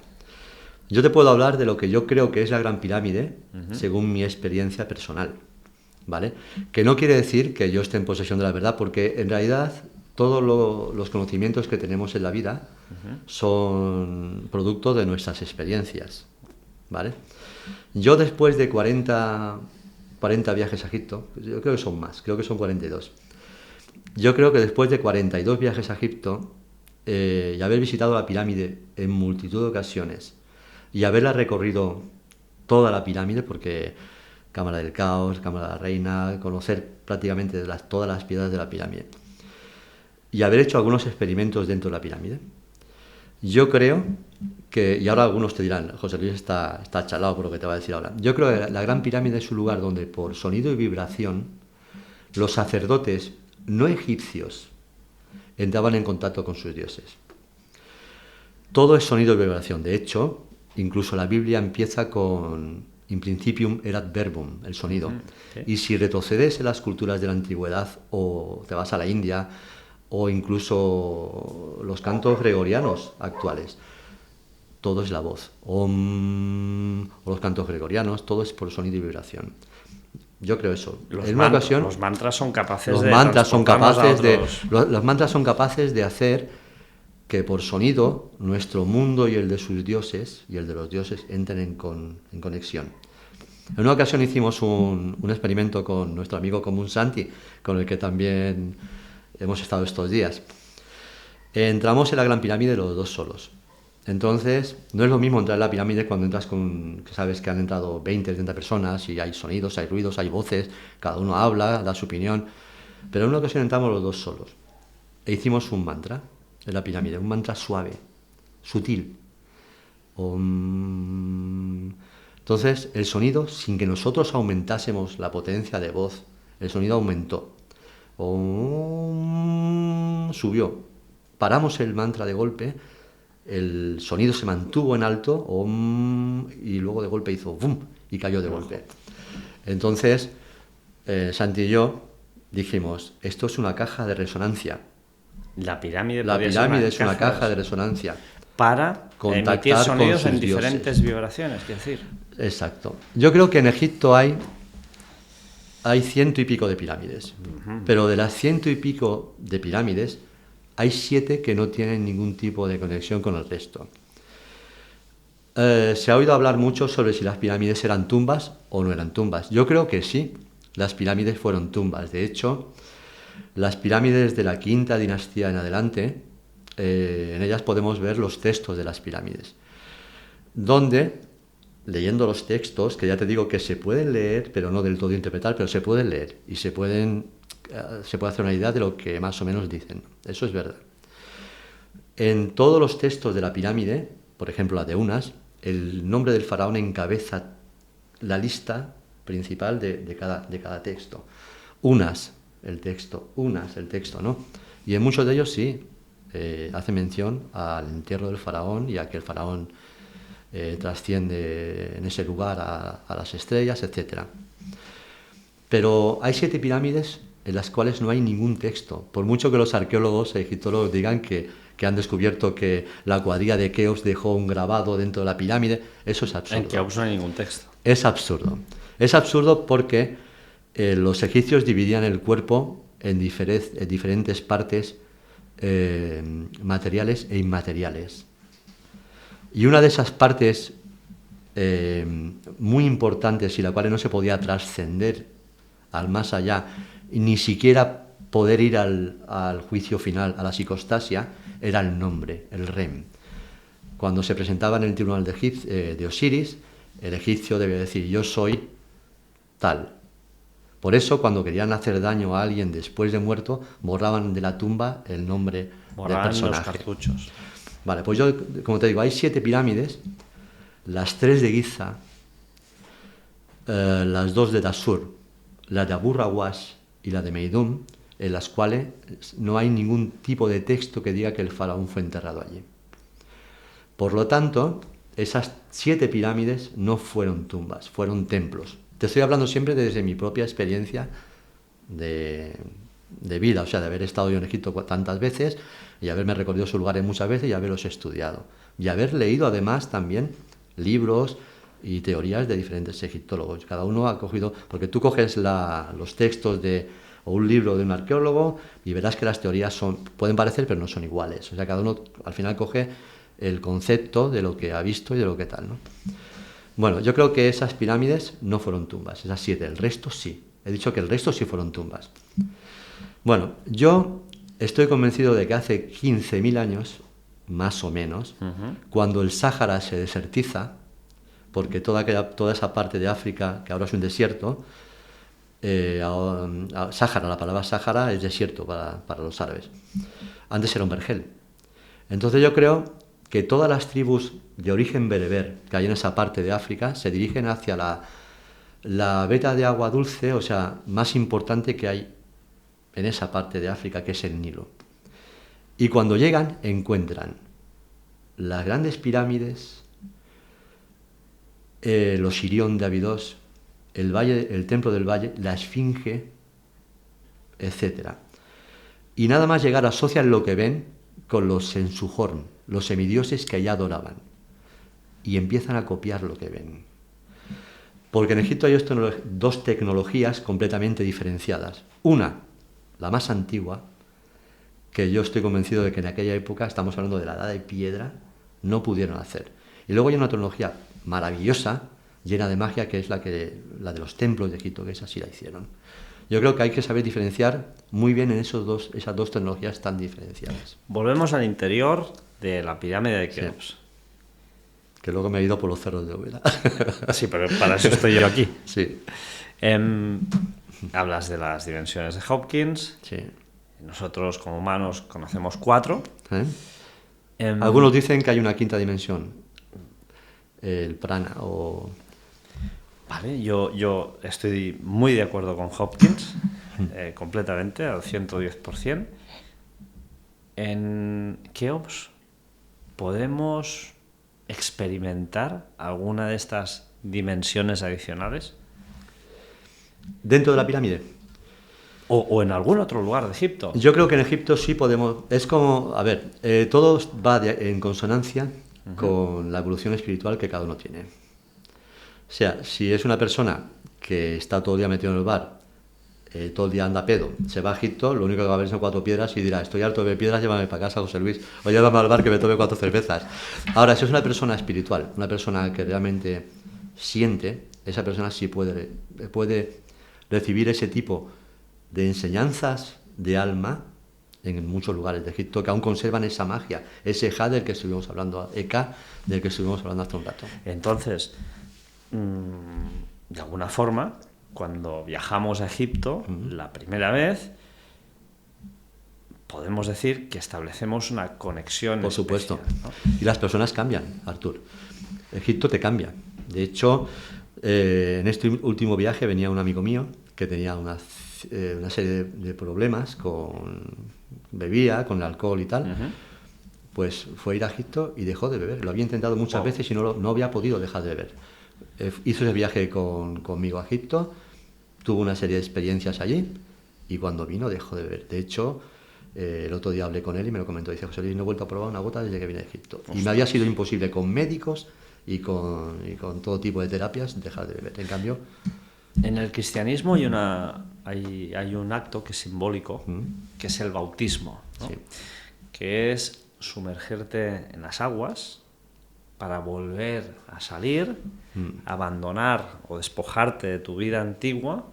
Yo te puedo hablar de lo que yo creo que es la Gran Pirámide, según mi experiencia personal, ¿vale? Que no quiere decir que yo esté en posesión de la verdad, porque en realidad todos los conocimientos que tenemos en la vida son producto de nuestras experiencias, ¿vale? Yo después de 40 viajes a Egipto, yo creo que son más, creo que son 42. Yo creo que después de 42 viajes a Egipto y haber visitado la pirámide en multitud de ocasiones y haberla recorrido toda la pirámide, porque Cámara del Caos, Cámara de la Reina, conocer prácticamente todas las piedras de la pirámide y haber hecho algunos experimentos dentro de la pirámide, yo creo que, y ahora algunos te dirán, José Luis está chalado por lo que te va a decir ahora, yo creo que la Gran Pirámide es un lugar donde por sonido y vibración los sacerdotes no egipcios entraban en contacto con sus dioses. Todo es sonido y vibración. De hecho, incluso la Biblia empieza con in principium erat verbum, el sonido. Sí. Y si retrocedes en las culturas de la antigüedad o te vas a la India o incluso los cantos gregorianos actuales, todo es la voz. Om, o los cantos gregorianos, todo es por sonido y vibración. Yo creo eso. Los mantras son capaces los de mantras son capaces de otros... los mantras son capaces de hacer que por sonido nuestro mundo y el de sus dioses y el de los dioses entren en conexión. En una ocasión hicimos un experimento con nuestro amigo común Santi, con el que también hemos estado estos días. Entramos en la Gran Pirámide los dos solos. Entonces, no es lo mismo entrar en la pirámide cuando entras que sabes que han entrado 20, 30 personas y hay sonidos, hay ruidos, hay voces, cada uno habla, da su opinión. Pero en una ocasión entramos los dos solos e hicimos un mantra en la pirámide, un mantra suave, sutil. Om. Entonces, el sonido, sin que nosotros aumentásemos la potencia de voz, el sonido aumentó. Om. Subió. Paramos el mantra de golpe. El sonido se mantuvo en alto y luego de golpe hizo ¡bum! Y cayó de golpe. Entonces, Santi y yo dijimos, esto es una caja de resonancia. La pirámide es una caja de resonancia. para contactar emitir sonidos con en sus diferentes dioses. vibraciones, quiero decir. Exacto. Yo creo que en Egipto hay 100 y pico de pirámides, pero de las 100 y pico de pirámides hay 7 que no tienen ningún tipo de conexión con el resto. Se ha oído hablar mucho sobre si las pirámides eran tumbas o no eran tumbas. Yo creo que sí, las pirámides fueron tumbas. De hecho, las pirámides de la quinta dinastía en adelante, en ellas podemos ver los textos de las pirámides, donde, leyendo los textos, que ya te digo que se pueden leer, pero no del todo interpretar, pero se pueden leer y se puede hacer una idea de lo que más o menos dicen. Eso es verdad. En todos los textos de la pirámide, por ejemplo la de Unas, el nombre del faraón encabeza la lista principal de cada texto. Unas, el texto, ¿no? Y en muchos de ellos sí, hace mención al entierro del faraón y a que el faraón trasciende en ese lugar a las estrellas, etc. Pero hay 7 pirámides en las cuales no hay ningún texto, por mucho que los arqueólogos e egiptólogos digan que han descubierto que la cuadrilla de Keops dejó un grabado dentro de la pirámide. Eso es absurdo. En Keops no hay ningún texto. Es absurdo. Es absurdo porque los egipcios dividían el cuerpo en diferentes partes materiales e inmateriales. Y una de esas partes muy importantes y la cual no se podía trascender al más allá, y ni siquiera poder ir al juicio final, a la psicostasia, era el nombre, el Rem. Cuando se presentaba en el tribunal de Osiris, el egipcio debía decir: yo soy tal. Por eso, cuando querían hacer daño a alguien después de muerto, borraban de la tumba el nombre del personaje. Los cartuchos. Vale, pues yo, como te digo, hay 7 pirámides, las 3 de Giza, las 2 de Dashur, la de Abu Rawash y la de Meidum, en las cuales no hay ningún tipo de texto que diga que el faraón fue enterrado allí. Por lo tanto, esas 7 pirámides no fueron tumbas, fueron templos. Te estoy hablando siempre desde mi propia experiencia de vida, o sea, de haber estado yo en Egipto tantas veces y haberme recorrido sus lugares muchas veces y haberlos estudiado. Y haber leído además también libros y teorías de diferentes egiptólogos. Cada uno ha cogido, porque tú coges los textos o un libro de un arqueólogo y verás que las teorías pueden parecer, pero no son iguales. O sea, cada uno al final coge el concepto de lo que ha visto y de lo que tal, ¿no? Bueno, yo creo que esas pirámides no fueron tumbas, esas 7, el resto sí. He dicho que el resto sí fueron tumbas. Bueno, yo estoy convencido de que hace 15.000 años, más o menos, cuando el Sáhara se desertiza, porque toda esa parte de África, que ahora es un desierto, Sáhara, la palabra Sáhara es desierto para los árabes. Antes era un vergel. Entonces yo creo que todas las tribus de origen bereber que hay en esa parte de África se dirigen hacia la veta de agua dulce, o sea, más importante que hay en esa parte de África, que es el Nilo. Y cuando llegan, encuentran las grandes pirámides, los Irión de Abidos, el templo del valle, la esfinge, etc. Y nada más llegar asocian lo que ven con los Sensuhorn, los semidioses que allá adoraban, y empiezan a copiar lo que ven. Porque en Egipto hay 2 tecnologías completamente diferenciadas. Una, la más antigua, que yo estoy convencido de que en aquella época, estamos hablando de la edad de piedra, no pudieron hacer. Y luego hay una tecnología maravillosa, llena de magia, que es la de los templos de Egipto, que esa sí la hicieron. Yo creo que hay que saber diferenciar muy bien en esas dos tecnologías tan diferenciadas. Volvemos al interior de la pirámide de Keops. Sí. Que luego me he ido por los cerros de Úbeda. Sí, pero para eso estoy yo aquí. Sí. Hablas de las dimensiones de Hopkins. Sí. Nosotros, como humanos, conocemos 4. Algunos dicen que hay una 5ª dimensión. El prana o... Vale, yo estoy muy de acuerdo con Hopkins, completamente, al 110%. En Keops podemos experimentar alguna de estas dimensiones adicionales. Dentro de la pirámide. O en algún otro lugar de Egipto. Yo creo que en Egipto sí podemos... Es como, a ver, todo va en consonancia con la evolución espiritual que cada uno tiene. O sea, si es una persona que está todo el día metido en el bar, todo el día anda pedo, se va a Egipto, lo único que va a ver son 4 piedras y dirá, estoy harto de ver piedras, llévame para casa, José Luis, o llévame al bar que me tome 4 cervezas. Ahora, si es una persona espiritual, una persona que realmente siente, esa persona sí puede recibir ese tipo de enseñanzas de alma en muchos lugares de Egipto que aún conservan esa magia, ese Eka del que estuvimos hablando, del que estuvimos hablando hace un rato. Entonces, de alguna forma, cuando viajamos a Egipto la primera vez, podemos decir que establecemos una conexión Por supuesto. especial, ¿no? Y las personas cambian, Artur. Egipto te cambia. De hecho, en este último viaje venía un amigo mío que tenía una serie de problemas bebía, con el alcohol y tal. Pues fue a ir a Egipto y dejó de beber. Lo había intentado muchas veces y no había podido dejar de beber. Hizo ese viaje conmigo a Egipto, tuvo una serie de experiencias allí y cuando vino dejó de beber. De hecho, el otro día hablé con él y me lo comentó. Dice, José Luis, no he vuelto a probar una gota desde que vine a Egipto. Y me había sido imposible con médicos y con todo tipo de terapias dejar de beber. En cambio... En el cristianismo hay un acto que es simbólico, que es el bautismo, ¿no? Sí. Que es sumergirte en las aguas para volver a salir, abandonar o despojarte de tu vida antigua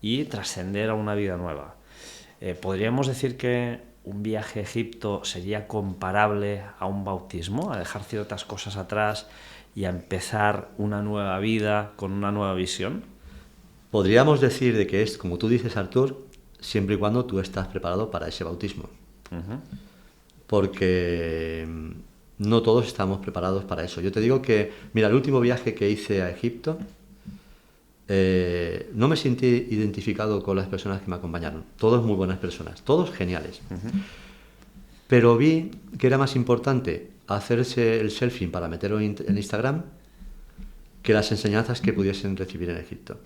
y trascender a una vida nueva. ¿Podríamos decir que un viaje a Egipto sería comparable a un bautismo, a dejar ciertas cosas atrás y a empezar una nueva vida con una nueva visión? Podríamos decir de que es, como tú dices, Artur, siempre y cuando tú estás preparado para ese bautismo. Porque no todos estamos preparados para eso. Yo te digo que, mira, el último viaje que hice a Egipto, no me sentí identificado con las personas que me acompañaron. Todos muy buenas personas, todos geniales. Pero vi que era más importante hacerse el selfie para meterlo en Instagram que las enseñanzas que pudiesen recibir en Egipto.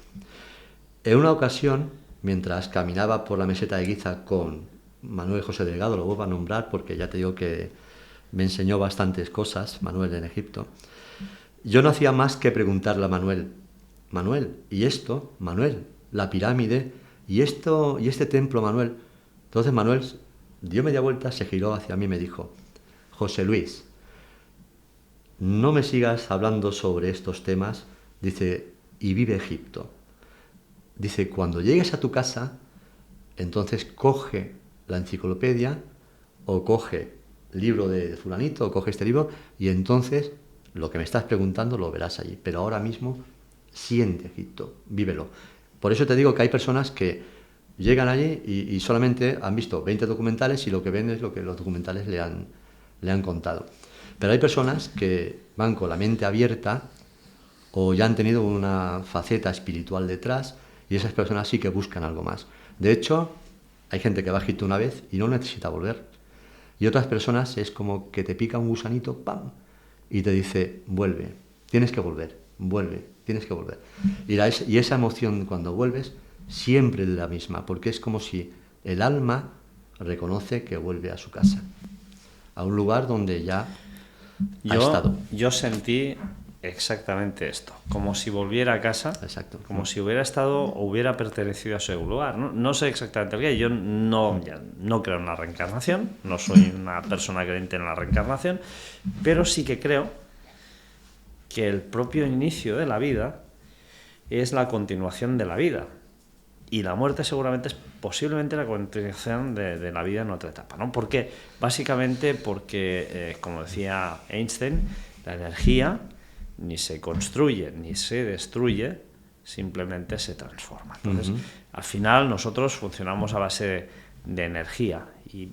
En una ocasión, mientras caminaba por la meseta de Giza con Manuel José Delgado, lo vuelvo a nombrar porque ya te digo que me enseñó bastantes cosas, Manuel, en Egipto, yo no hacía más que preguntarle a Manuel, ¿y esto? Manuel, la pirámide, ¿y esto? ¿Y este templo, Manuel? Entonces Manuel dio media vuelta, se giró hacia mí y me dijo, José Luis, no me sigas hablando sobre estos temas, dice, y vive Egipto. Dice, cuando llegues a tu casa, entonces coge la enciclopedia o coge el libro de fulanito o coge este libro y entonces lo que me estás preguntando lo verás allí. Pero ahora mismo siente Egipto, vívelo. Por eso te digo que hay personas que llegan allí y solamente han visto 20 documentales y lo que ven es lo que los documentales le han contado. Pero hay personas que van con la mente abierta o ya han tenido una faceta espiritual detrás y esas personas sí que buscan algo más. De hecho, hay gente que va a Egipto una vez y no necesita volver. Y otras personas es como que te pica un gusanito, ¡pam! Y te dice, vuelve, tienes que volver, vuelve, tienes que volver. Y esa emoción cuando vuelves siempre es la misma, porque es como si el alma reconoce que vuelve a su casa, a un lugar donde ya ha estado. Yo sentí exactamente esto, como si volviera a casa. Exacto. Como si hubiera estado o hubiera pertenecido a ese lugar. No sé exactamente el qué. Yo no creo en la reencarnación, no soy una persona creyente en la reencarnación, pero sí que creo que el propio inicio de la vida es la continuación de la vida. Y la muerte seguramente es posiblemente la continuación de la vida en otra etapa, ¿no? ¿Por qué? Básicamente porque, como decía Einstein, la energía ni se construye ni se destruye, simplemente se transforma. Entonces, al final nosotros funcionamos a base de energía y,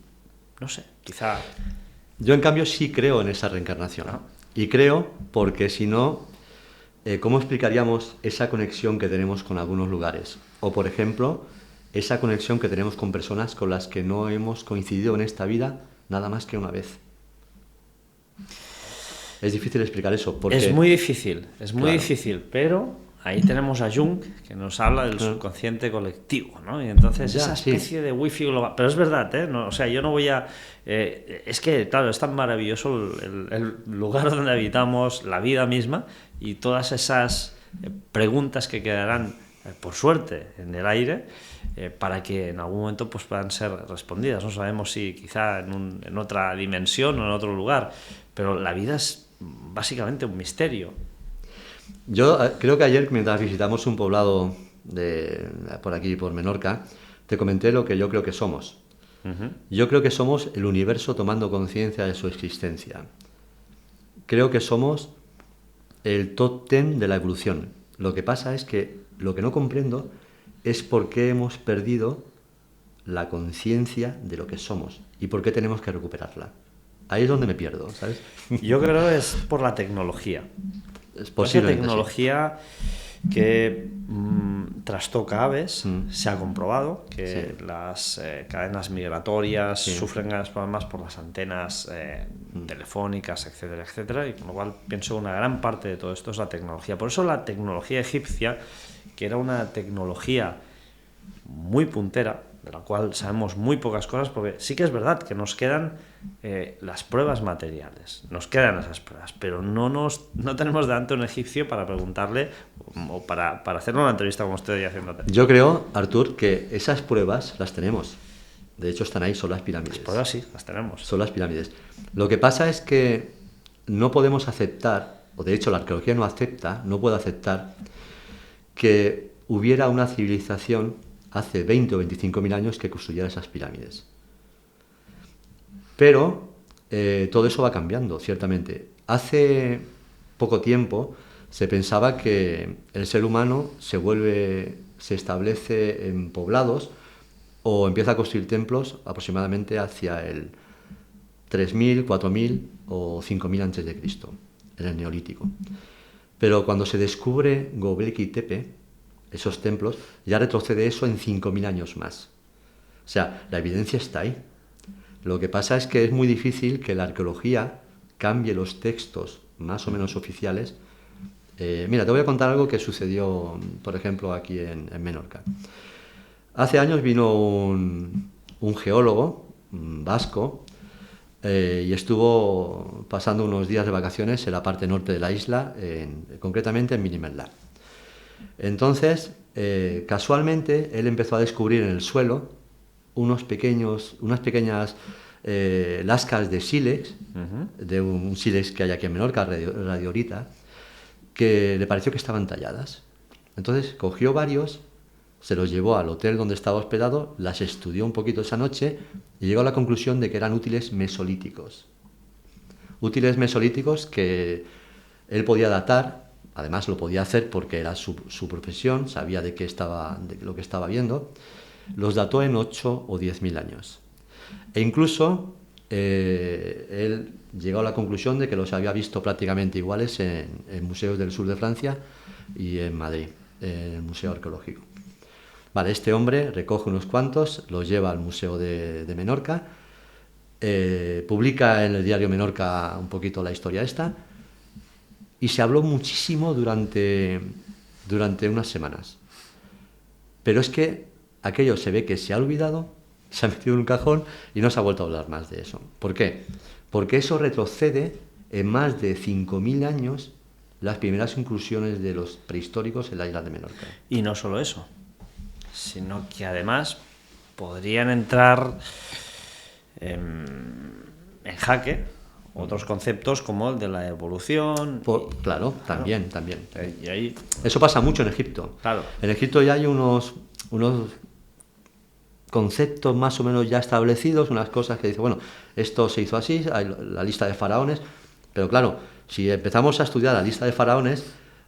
no sé, quizá... Yo, en cambio, sí creo en esa reencarnación. ¿No? Y creo porque, si no, ¿cómo explicaríamos esa conexión que tenemos con algunos lugares? O, por ejemplo, esa conexión que tenemos con personas con las que no hemos coincidido en esta vida nada más que una vez. Es difícil explicar eso. Porque... Es muy difícil, Claro. difícil, pero ahí tenemos a Jung, que nos habla del subconsciente colectivo, ¿no? Y entonces Ya, esa especie de wifi global. Pero es verdad, ¿eh? No, o sea, yo no voy a... es que, claro, es tan maravilloso el lugar donde habitamos, la vida misma, y todas esas preguntas que quedarán, por suerte, en el aire, para que en algún momento pues, puedan ser respondidas. No sabemos si quizá en otra dimensión o en otro lugar, pero la vida es básicamente un misterio. Yo creo que ayer, mientras visitamos un poblado por aquí, por Menorca, te comenté lo que yo creo que somos. Yo creo que somos el universo tomando conciencia de su existencia. Creo que somos el top 10 de la evolución. Lo que pasa es que lo que no comprendo es por qué hemos perdido la conciencia de lo que somos y por qué tenemos que recuperarla. Ahí es donde me pierdo, ¿sabes? Yo creo que es por la tecnología. Es Por esa posible. tecnología que trastoca aves, se ha comprobado que las cadenas migratorias sufren grandes problemas por las antenas telefónicas, etcétera, etcétera, y con lo cual pienso que una gran parte de todo esto es la tecnología. Por eso la tecnología egipcia, que era una tecnología muy puntera, de la cual sabemos muy pocas cosas, porque sí que es verdad que nos quedan las pruebas materiales, nos quedan esas pruebas, pero no tenemos delante un egipcio para preguntarle o para hacerle una entrevista como estoy haciéndote. Yo creo, Artur, que esas pruebas las tenemos. De hecho, están ahí, son las pirámides. Las pruebas sí, las tenemos. Son las pirámides. Lo que pasa es que no podemos aceptar, o de hecho la arqueología no puede aceptar que hubiera una civilización hace 20 o 25.000 años que construyera esas pirámides. Pero todo eso va cambiando, ciertamente. Hace poco tiempo se pensaba que el ser humano se establece en poblados o empieza a construir templos aproximadamente hacia el 3.000, 4.000 o 5.000 antes de Cristo, en el Neolítico. Pero cuando se descubre Göbekli Tepe, esos templos, ya retrocede eso en 5.000 años más. O sea, la evidencia está ahí. Lo que pasa es que es muy difícil que la arqueología cambie los textos más o menos oficiales. Mira, te voy a contar algo que sucedió, por ejemplo, aquí en Menorca. Hace años vino un geólogo vasco y estuvo pasando unos días de vacaciones en la parte norte de la isla, concretamente en Minimenlá. Entonces, casualmente, él empezó a descubrir en el suelo unas pequeñas lascas de sílex, de un sílex que hay aquí en Menorca, radiolita, que le pareció que estaban talladas. Entonces cogió varios, se los llevó al hotel donde estaba hospedado, las estudió un poquito esa noche y llegó a la conclusión de que eran útiles mesolíticos. Útiles mesolíticos que él podía datar, además lo podía hacer porque era su profesión, sabía de lo que estaba viendo. Los dató en 8 o 10.000 años. E incluso él llegó a la conclusión de que los había visto prácticamente iguales en museos del sur de Francia y en Madrid, en el Museo Arqueológico. Vale, este hombre recoge unos cuantos, los lleva al Museo de Menorca, publica en el diario Menorca un poquito la historia esta, y se habló muchísimo durante unas semanas. Pero es que aquello se ve que se ha olvidado, se ha metido en un cajón y no se ha vuelto a hablar más de eso. ¿Por qué? Porque eso retrocede en más de 5.000 años las primeras incursiones de los prehistóricos en la isla de Menorca. Y no solo eso, sino que además podrían entrar en jaque otros conceptos como el de la evolución. Claro, también. Y ahí, eso pasa mucho en Egipto. Claro. En Egipto ya hay unos conceptos más o menos ya establecidos, unas cosas que dicen, bueno, esto se hizo así, hay la lista de faraones, pero claro, si empezamos a estudiar la lista de faraones,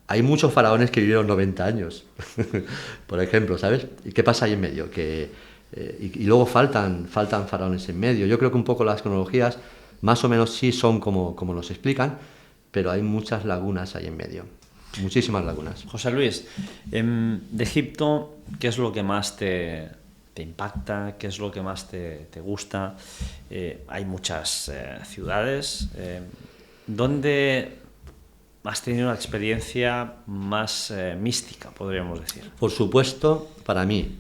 hay muchos faraones que vivieron 90 años, por ejemplo, ¿sabes? ¿Y qué pasa ahí en medio? Y luego faltan faraones en medio. Yo creo que un poco las cronologías más o menos sí son como nos explican, pero hay muchas lagunas ahí en medio, muchísimas lagunas. José Luis, de Egipto, ¿qué es lo que más te impacta? ¿Qué es lo que más te gusta? Hay muchas ciudades. ¿Dónde has tenido una experiencia más mística, podríamos decir. Por supuesto, para mí,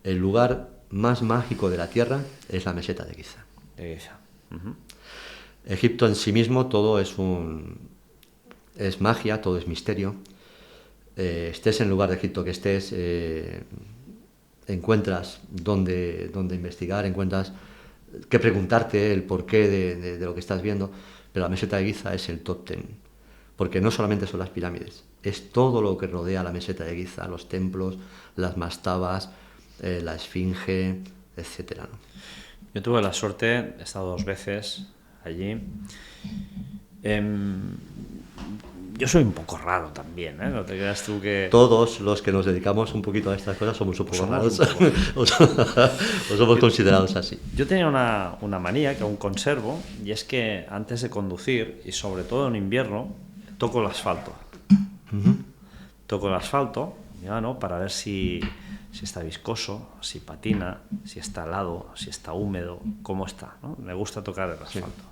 el lugar más mágico de la Tierra es la meseta de Giza. De Giza. Uh-huh. Egipto en sí mismo todo es magia, todo es misterio. Estés en el lugar de Egipto que estés, encuentras donde investigar, encuentras que preguntarte el porqué de lo que estás viendo, pero la meseta de Giza es el top 10, porque no solamente son las pirámides, es todo lo que rodea la meseta de Giza, los templos, las mastabas, la esfinge, etcétera, ¿no? Yo tuve la suerte, he estado 2 veces allí. Yo soy un poco raro también, ¿eh? No te creas tú que... Todos los que nos dedicamos un poquito a estas cosas somos un poco raros. O somos considerados así. Yo tenía una manía que aún conservo, y es que antes de conducir, y sobre todo en invierno, toco el asfalto. Uh-huh. Toco el asfalto, ya, ¿no? Para ver si está viscoso, si patina, si está helado, si está húmedo, cómo está, ¿no? Me gusta tocar el asfalto. Sí.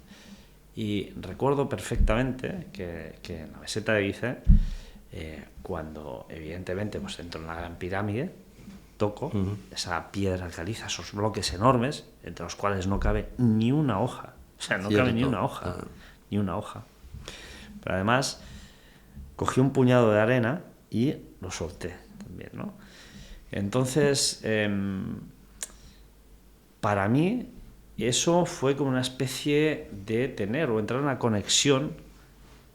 Y recuerdo perfectamente que en la meseta de Giza, cuando evidentemente pues entro en la Gran Pirámide, toco esa piedra caliza, esos bloques enormes, entre los cuales no cabe ni una hoja. O sea, no cabe ni una hoja. Ni una hoja. Pero además, cogí un puñado de arena y lo solté también, ¿no? Entonces, para mí, eso fue como una especie de tener o entrar en una conexión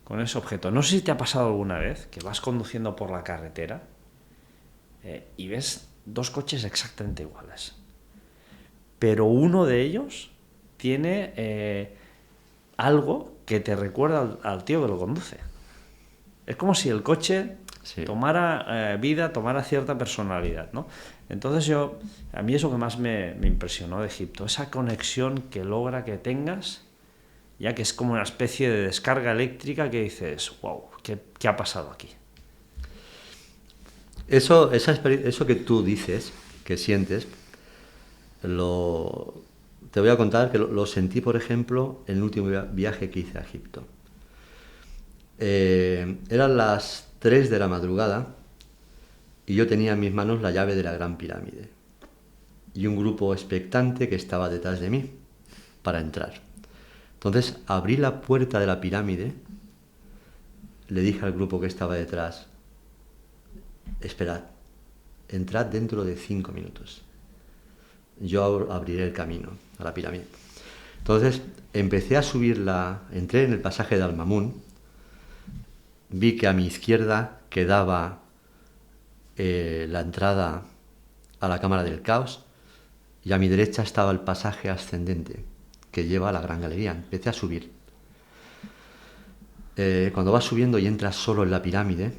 con ese objeto. No sé si te ha pasado alguna vez que vas conduciendo por la carretera y ves 2 coches exactamente iguales, pero uno de ellos tiene algo que te recuerda al tío que lo conduce. Es como si el coche tomara vida, tomara cierta personalidad, ¿no? Entonces a mí eso que más me impresionó de Egipto, esa conexión que logra que tengas, ya que es como una especie de descarga eléctrica que dices, wow, ¿qué ha pasado aquí? Eso que tú dices, que sientes, te voy a contar que lo sentí, por ejemplo, en el último viaje que hice a Egipto. Eran las 3 de la madrugada y yo tenía en mis manos la llave de la Gran Pirámide y un grupo expectante que estaba detrás de mí para entrar. Entonces abrí la puerta de la pirámide, le dije al grupo que estaba detrás, esperad, entrad dentro de 5 minutos. Yo abriré el camino a la pirámide. Entonces empecé a entré en el pasaje de Al-Mamun, vi que a mi izquierda quedaba la entrada a la Cámara del Caos y a mi derecha estaba el pasaje ascendente que lleva a la Gran Galería. Empecé a subir. Cuando vas subiendo y entras solo en la pirámide,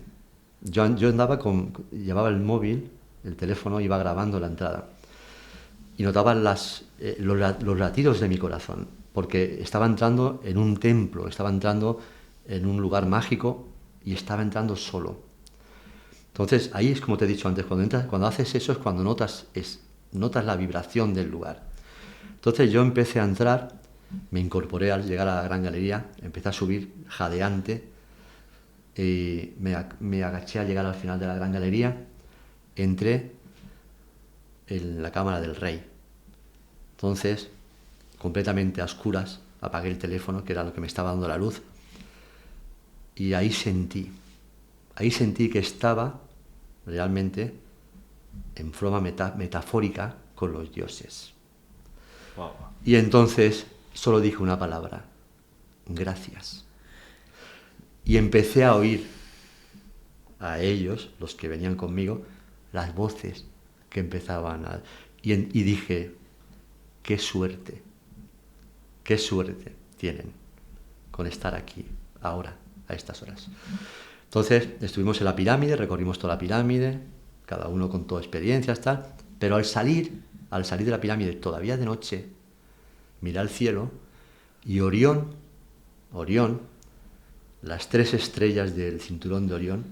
yo llevaba el móvil, el teléfono, iba grabando la entrada y notaba los latidos de mi corazón, porque estaba entrando en un templo, estaba entrando en un lugar mágico y estaba entrando solo. Entonces ahí es como te he dicho antes, cuando haces eso es cuando notas la vibración del lugar. Entonces yo empecé a entrar, me incorporé al llegar a la Gran Galería, empecé a subir jadeante y me agaché al llegar al final de la Gran Galería, entré en la cámara del rey. Entonces, completamente a oscuras, apagué el teléfono, que era lo que me estaba dando la luz, y ahí sentí que estaba realmente en forma metafórica con los dioses. Wow. Y entonces solo dije una palabra: gracias. Y empecé a oír a ellos, los que venían conmigo, las voces que empezaban y dije, qué suerte tienen con estar aquí ahora, a estas horas. Entonces estuvimos en la pirámide, recorrimos toda la pirámide, cada uno contó experiencias, tal, pero al salir de la pirámide, todavía de noche, miré al cielo y Orión, las 3 estrellas del cinturón de Orión,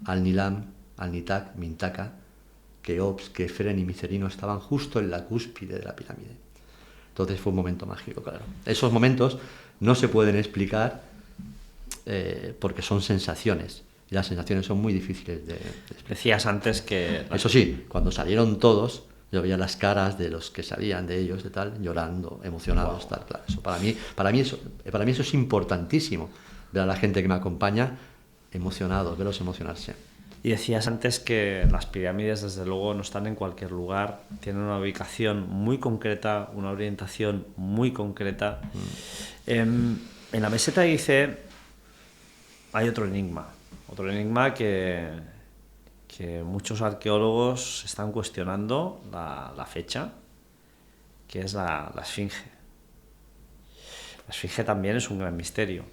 Al-Nilam, Al-Nitak, Mintaka, Keops, Kefren y Micerino, estaban justo en la cúspide de la pirámide. Entonces fue un momento mágico, claro. Esos momentos no se pueden explicar porque son sensaciones. Y las sensaciones son muy difíciles de explicar. Decías antes que... Eso sí, cuando salieron todos, yo veía las caras de los que sabían de ellos, de tal, llorando, emocionados, tal, claro. Eso para mí eso es importantísimo, ver a la gente que me acompaña emocionados, verlos emocionarse. Y decías antes que las pirámides, desde luego, no están en cualquier lugar, tienen una ubicación muy concreta, una orientación muy concreta. En la meseta de Gizeh hay otro enigma que muchos arqueólogos están cuestionando la fecha, que es la Esfinge. La Esfinge también es un gran misterio.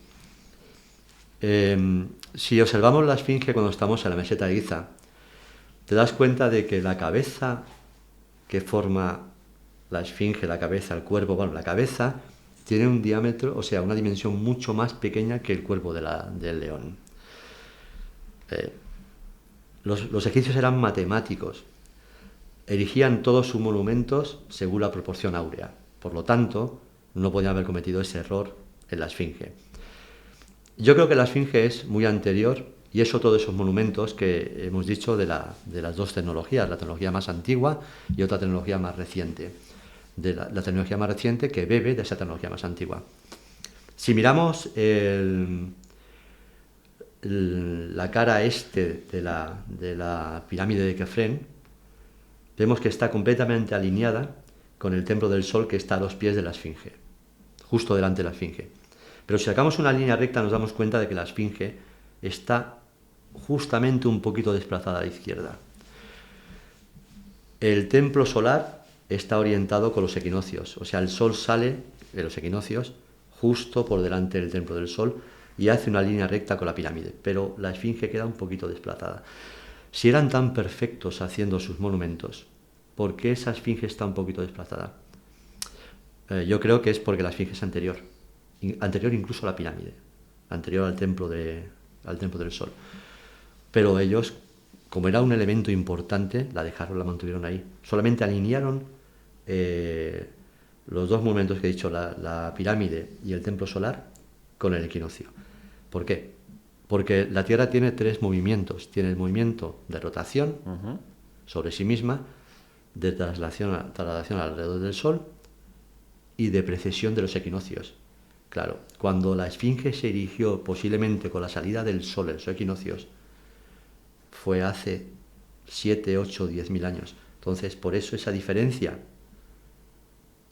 Si observamos la Esfinge cuando estamos en la meseta de Giza, te das cuenta de que la cabeza que forma la Esfinge, la cabeza, el cuerpo, bueno, la cabeza tiene un diámetro, o sea, una dimensión mucho más pequeña que el cuerpo del león. Los egipcios eran matemáticos, erigían todos sus monumentos según la proporción áurea, por lo tanto, no podían haber cometido ese error en la Esfinge. Yo creo que la Esfinge es muy anterior y es otro de esos monumentos que hemos dicho de las dos tecnologías, la tecnología más antigua y otra tecnología más reciente. De la tecnología más reciente que bebe de esa tecnología más antigua. Si miramos la cara este de la pirámide de Kefren, vemos que está completamente alineada con el templo del Sol que está a los pies de la Esfinge, justo delante de la Esfinge. Pero si sacamos una línea recta nos damos cuenta de que la Esfinge está justamente un poquito desplazada a la izquierda. El templo solar está orientado con los equinoccios, o sea, el Sol sale de los equinoccios justo por delante del templo del Sol y hace una línea recta con la pirámide, pero la Esfinge queda un poquito desplazada. Si eran tan perfectos haciendo sus monumentos, ¿por qué esa Esfinge está un poquito desplazada? Yo creo que es porque la Esfinge es anterior incluso a la pirámide, anterior al templo del Sol. Pero ellos, como era un elemento importante, la mantuvieron ahí. Solamente alinearon los dos monumentos que he dicho, la pirámide y el templo solar, con el equinoccio. ¿Por qué? Porque la Tierra tiene tres movimientos. Tiene el movimiento de rotación sobre sí misma, de traslación alrededor del Sol y de precesión de los equinoccios. Claro, cuando la Esfinge se erigió posiblemente con la salida del Sol en los equinoccios, fue hace 7, 8, 10.000 años. Entonces, por eso esa diferencia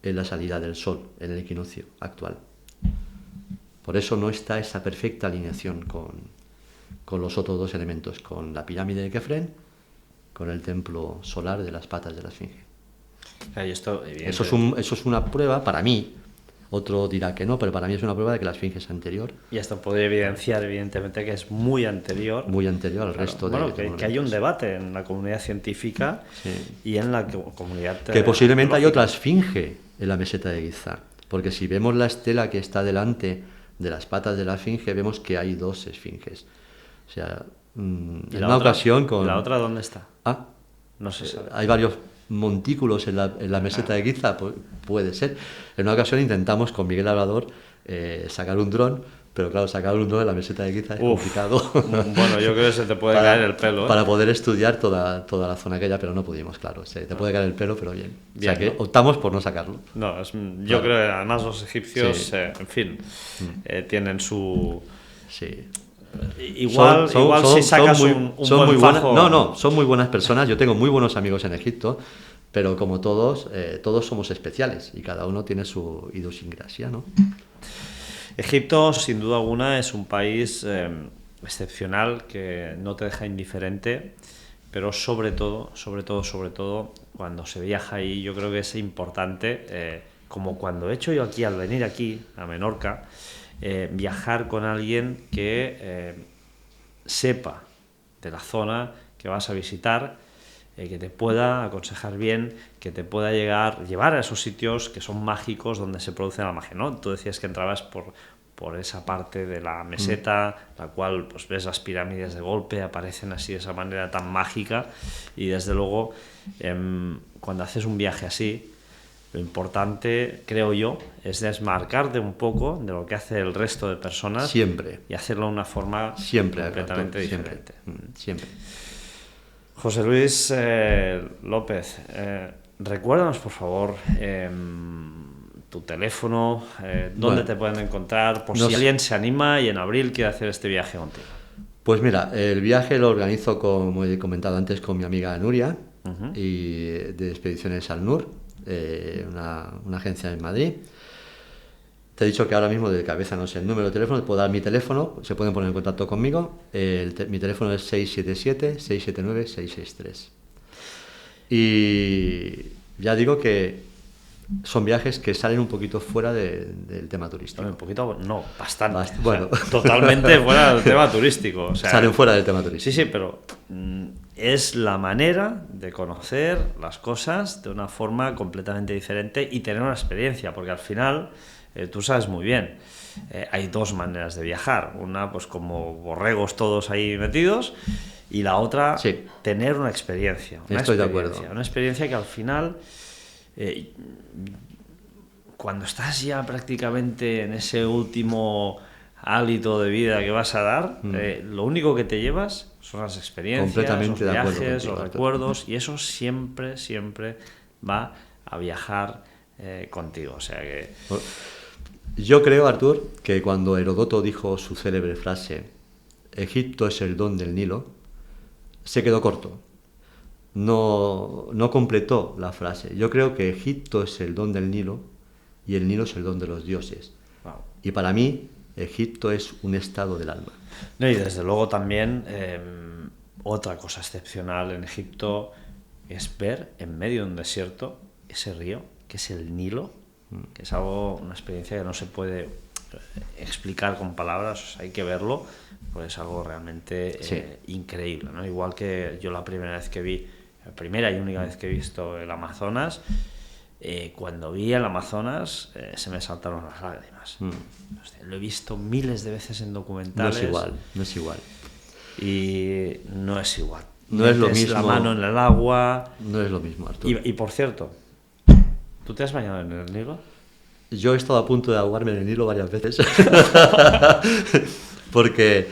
en la salida del Sol en el equinoccio actual. Por eso no está esa perfecta alineación con los otros dos elementos, con la pirámide de Kefren, con el templo solar de las patas de la Esfinge. Eso es una prueba para mí. Otro dirá que no, pero para mí es una prueba de que la Esfinge es anterior. Y esto puede evidenciar, evidentemente, que es muy anterior. Muy anterior al resto de... Bueno, que hay un debate en la comunidad científica y en la comunidad... Que posiblemente hay otra Esfinge en la meseta de Giza. Porque si vemos la estela que está delante de las patas de la Esfinge, vemos que hay dos Esfinges. O sea, en una ocasión con... ¿La otra dónde está? No se sabe. Hay varios montículos en la meseta de Giza, puede ser. En una ocasión intentamos con Miguel Labrador sacar un dron, pero claro, sacar un dron en la meseta de Giza es complicado. Bueno, yo creo que se te puede caer el pelo. Para poder estudiar toda la zona aquella, pero no pudimos, claro. Te puede caer el pelo, pero bien. O sea que optamos por no sacarlo. No, yo creo que además los egipcios, en fin, tienen su... Sí. Igual si sacas un buen fajo... Son muy buenas personas. Yo tengo muy buenos amigos en Egipto, pero como todos somos especiales y cada uno tiene su idiosincrasia, ¿no? Egipto, sin duda alguna, es un país excepcional que no te deja indiferente, pero sobre todo, cuando se viaja ahí, yo creo que es importante, como cuando he hecho yo aquí al venir aquí a Menorca, viajar con alguien que sepa de la zona que vas a visitar, que te pueda aconsejar bien, que te pueda llevar a esos sitios que son mágicos donde se produce la magia, ¿no? Tú decías que entrabas por esa parte de la meseta, la cual pues ves las pirámides de golpe, aparecen así de esa manera tan mágica y desde luego cuando haces un viaje así, lo importante, creo yo, es desmarcarte un poco de lo que hace el resto de personas. Siempre. Y hacerlo de una forma completamente diferente. Siempre. José Luis López, recuérdanos, por favor, tu teléfono, dónde te pueden encontrar, por si alguien se anima y en abril quiere hacer este viaje contigo. Pues mira, el viaje lo organizo, como he comentado antes, con mi amiga Nuria, y de Expediciones al Nur, una agencia en Madrid. Te he dicho que ahora mismo de cabeza no sé el número de teléfono, te puedo dar mi teléfono, se pueden poner en contacto conmigo. Mi teléfono es 677-679-663. Y ya digo que son viajes que salen un poquito fuera del tema turístico. Un poquito, no, bastante. Bueno. O sea, totalmente fuera del tema turístico. O sea, salen fuera del tema turístico. Sí, pero es la manera de conocer las cosas de una forma completamente diferente y tener una experiencia, porque al final, tú sabes muy bien, hay dos maneras de viajar. Una, pues como borregos todos ahí metidos, y la otra, tener una experiencia. Estoy de acuerdo. Una experiencia que al final... cuando estás ya prácticamente en ese último hálito de vida que vas a dar, lo único que te llevas son las experiencias, los viajes, los recuerdos, y eso siempre va a viajar contigo. O sea que... Yo creo, Artur, que cuando Heródoto dijo su célebre frase, Egipto es el don del Nilo, se quedó corto. No completó la frase. Yo creo que Egipto es el don del Nilo y el Nilo es el don de los dioses. Wow. Y para mí, Egipto es un estado del alma. No, y desde luego también otra cosa excepcional en Egipto es ver en medio de un desierto ese río, que es el Nilo, que es una experiencia que no se puede explicar con palabras, o sea, hay que verlo, pues es algo realmente increíble, ¿no? Igual que yo la primera y única vez que he visto el Amazonas, cuando vi el Amazonas se me saltaron las lágrimas. Hostia, lo he visto miles de veces en documentales. No es igual. Y no es igual. No es lo mismo. La mano en el agua. No es lo mismo, Artur. Y por cierto, ¿tú te has bañado en el Nilo? Yo he estado a punto de ahogarme en el Nilo varias veces. Porque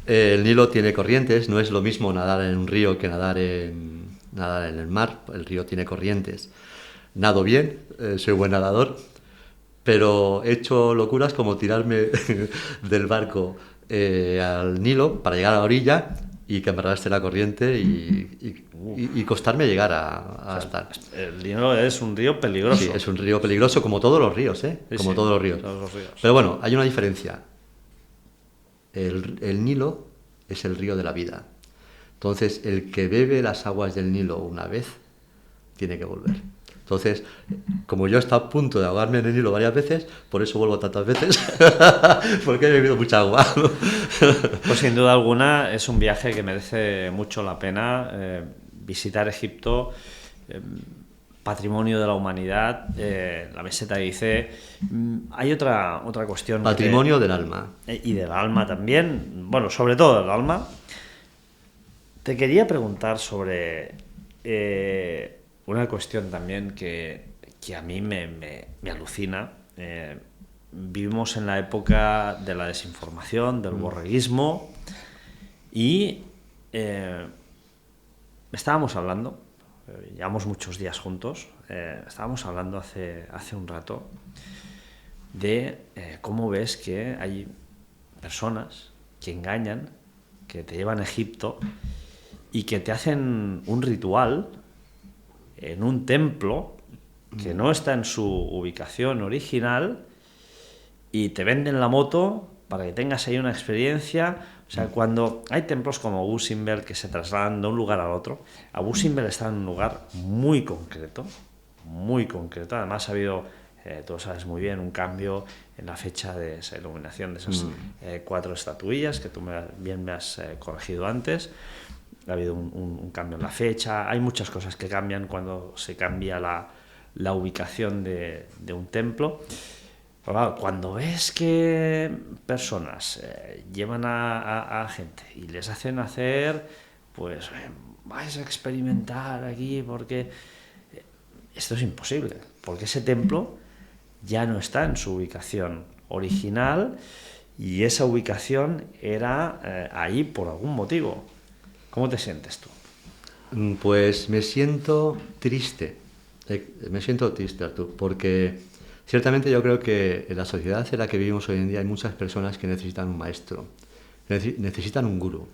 el Nilo tiene corrientes, no es lo mismo nadar en un río que nadar en el mar. El río tiene corrientes. Nado bien, soy buen nadador, pero he hecho locuras como tirarme del barco al Nilo para llegar a la orilla y que me arrastre la corriente y costarme llegar a estar. El Nilo es un río peligroso. Sí, es un río peligroso como todos los ríos, ¿eh? Como todos los ríos. Pero bueno, hay una diferencia. El Nilo es el río de la vida. Entonces, el que bebe las aguas del Nilo una vez, tiene que volver. Entonces, como yo he estado a punto de ahogarme en el Nilo varias veces, por eso vuelvo tantas veces, porque he bebido mucha agua. Pues sin duda alguna es un viaje que merece mucho la pena. Visitar Egipto, patrimonio de la humanidad, la meseta de Gizeh. Hay otra cuestión. Patrimonio del alma. Y del alma también, bueno, sobre todo del alma. Te quería preguntar sobre una cuestión también que a mí me alucina. Vivimos en la época de la desinformación, del borreguismo, y estábamos hablando, llevamos muchos días juntos, estábamos hablando hace un rato de cómo ves que hay personas que engañan, que te llevan a Egipto y que te hacen un ritual en un templo que no está en su ubicación original y te venden la moto para que tengas ahí una experiencia. O sea, cuando hay templos como Abu Simbel que se trasladan de un lugar al otro, Abu Simbel está en un lugar muy concreto, además ha habido, tú lo sabes muy bien, un cambio en la fecha de esa iluminación de esas 4 estatuillas que tú bien me has corregido antes. Ha habido un cambio en la fecha, hay muchas cosas que cambian cuando se cambia la ubicación de un templo. Pero claro, cuando ves que personas llevan a gente y les hacen hacer, pues vais a experimentar aquí porque esto es imposible, porque ese templo ya no está en su ubicación original y esa ubicación era ahí por algún motivo. ¿Cómo te sientes tú? Pues me siento triste, Artur, porque ciertamente yo creo que en la sociedad en la que vivimos hoy en día hay muchas personas que necesitan un maestro, necesitan un gurú,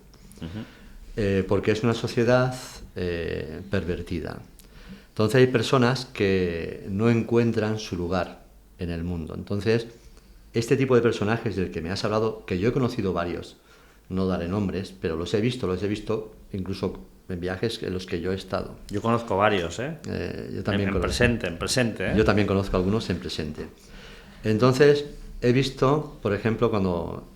porque es una sociedad pervertida. Entonces hay personas que no encuentran su lugar en el mundo. Entonces, este tipo de personajes del que me has hablado, que yo he conocido varios, no daré nombres, pero los he visto incluso en viajes en los que yo he estado. Yo conozco varios, ¿eh? Yo también en presente, ¿eh? Yo también conozco algunos en presente. Entonces, he visto, por ejemplo, cuando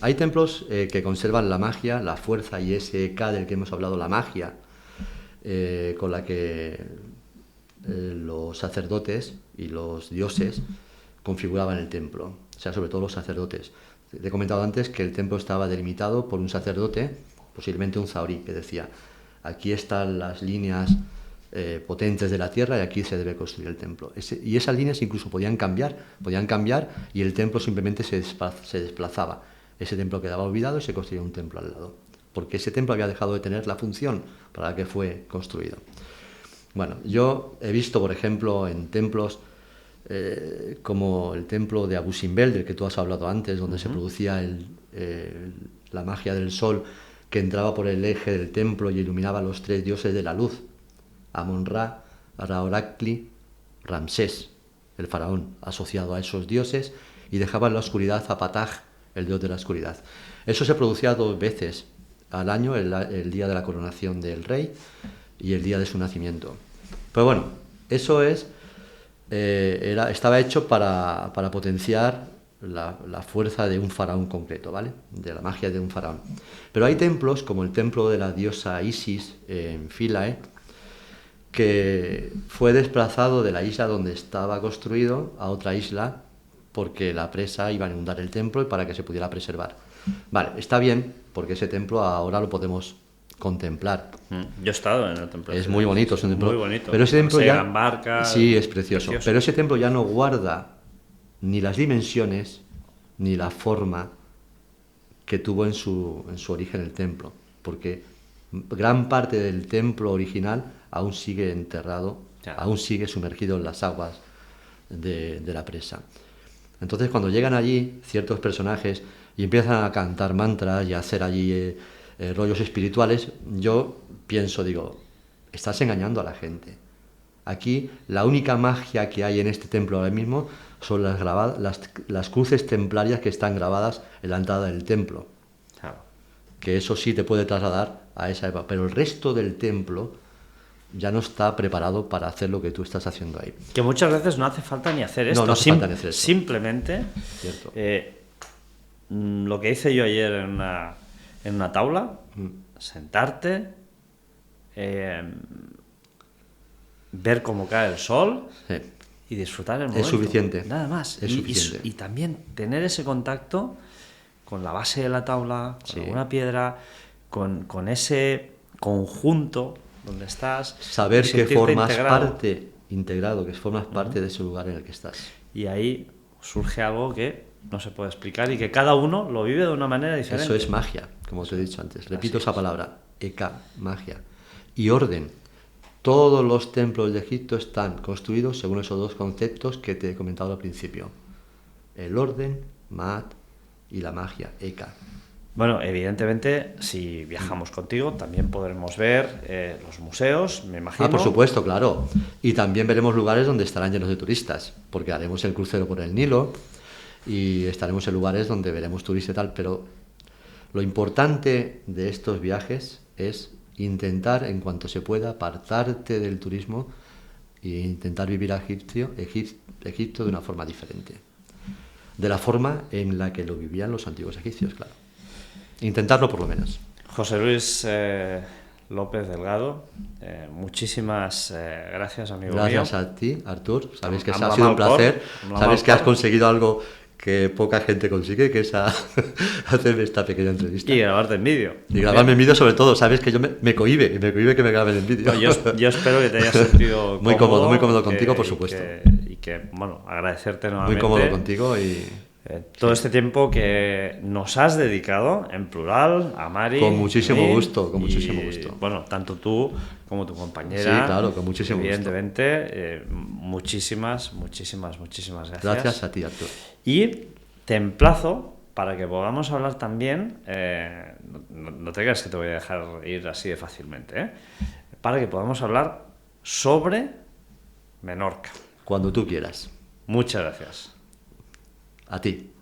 hay templos que conservan la magia, la fuerza y ese K del que hemos hablado, la magia, con la que los sacerdotes y los dioses configuraban el templo, o sea, sobre todo los sacerdotes. Te he comentado antes que el templo estaba delimitado por un sacerdote, posiblemente un zahorí, que decía: aquí están las líneas potentes de la tierra y aquí se debe construir el templo. Y esas líneas incluso podían cambiar y el templo simplemente se desplazaba. Ese templo quedaba olvidado y se construía un templo al lado, porque ese templo había dejado de tener la función para la que fue construido. Bueno, yo he visto, por ejemplo, en templos como el templo de Abu Simbel, del que tú has hablado antes, donde se producía la magia del sol que entraba por el eje del templo y iluminaba a los tres dioses de la luz: Amon-Ra, Ra-Horakhti, Ramsés, el faraón, asociado a esos dioses, y dejaba en la oscuridad a Ptah, el dios de la oscuridad. Eso se producía 2 veces al año, el día de la coronación del rey y el día de su nacimiento. Pero bueno, eso estaba hecho para potenciar la fuerza de un faraón concreto, ¿vale? De la magia de un faraón. Pero hay templos, como el templo de la diosa Isis en Philae, que fue desplazado de la isla donde estaba construido a otra isla porque la presa iba a inundar el templo y para que se pudiera preservar. Vale, está bien, porque ese templo ahora lo podemos contemplar. Yo he estado en el templo. Es muy bonito, es un templo. Muy bonito. Pero ese templo ya... barcas, sí, es precioso. Pero ese templo ya no guarda ni las dimensiones ni la forma que tuvo en su origen el templo, porque gran parte del templo original aún sigue enterrado, aún sigue sumergido en las aguas de la presa. Entonces, cuando llegan allí ciertos personajes y empiezan a cantar mantras y a hacer allí rollos espirituales, yo pienso, digo, estás engañando a la gente. Aquí la única magia que hay en este templo ahora mismo son las cruces templarias que están grabadas en la entrada del templo. Claro. Que eso sí te puede trasladar a esa época, pero el resto del templo ya no está preparado para hacer lo que tú estás haciendo ahí. Que muchas veces no hace falta ni hacer esto. No hace falta ni hacer esto. Simplemente, Cierto. Lo que hice yo ayer en una tabla, sentarte, ver cómo cae el sol, Sí. y disfrutar el momento. Es suficiente. Nada más. Es suficiente. Y también tener ese contacto con la base de la tabla, con alguna piedra, con ese conjunto donde estás. Saber que formas integrado. que formas parte de ese lugar en el que estás. Y ahí surge algo que no se puede explicar y que cada uno lo vive de una manera diferente. Eso es magia, como te he dicho antes. Repito esa palabra, Eka, magia. Y orden. Todos los templos de Egipto están construidos según esos 2 conceptos que te he comentado al principio. El orden, Maat, y la magia, Eka. Bueno, evidentemente, si viajamos contigo, también podremos ver los museos, me imagino. Ah, por supuesto, claro. Y también veremos lugares donde estarán llenos de turistas, porque haremos el crucero por el Nilo y estaremos en lugares donde veremos turistas y tal, pero lo importante de estos viajes es intentar, en cuanto se pueda, apartarte del turismo e intentar vivir a Egipto de una forma diferente. De la forma en la que lo vivían los antiguos egipcios, claro. Intentarlo por lo menos. José Luis López Delgado, muchísimas gracias, amigo mío. Gracias a ti, Artur. Sabes que ha sido un placer. Sabes que has conseguido algo que poca gente consigue, que es hacer esta pequeña entrevista. Y grabarte en vídeo. Y grabarme en vídeo sobre todo, sabes que me cohíbe que me graben en vídeo. No, yo espero que te hayas sentido muy cómodo contigo, por supuesto. Y que, bueno, agradecerte nuevamente. Muy cómodo contigo y... todo este tiempo que nos has dedicado, en plural, a Mari. Con muchísimo a mí, gusto, con muchísimo gusto. Bueno, tanto tú como tu compañera. Sí, claro, con muchísimo evidentemente, muchísimas gracias. Gracias a ti, Artur. Y te emplazo para que podamos hablar también, no te creas que te voy a dejar ir así de fácilmente, para que podamos hablar sobre Menorca. Cuando tú quieras. Muchas gracias. A ti.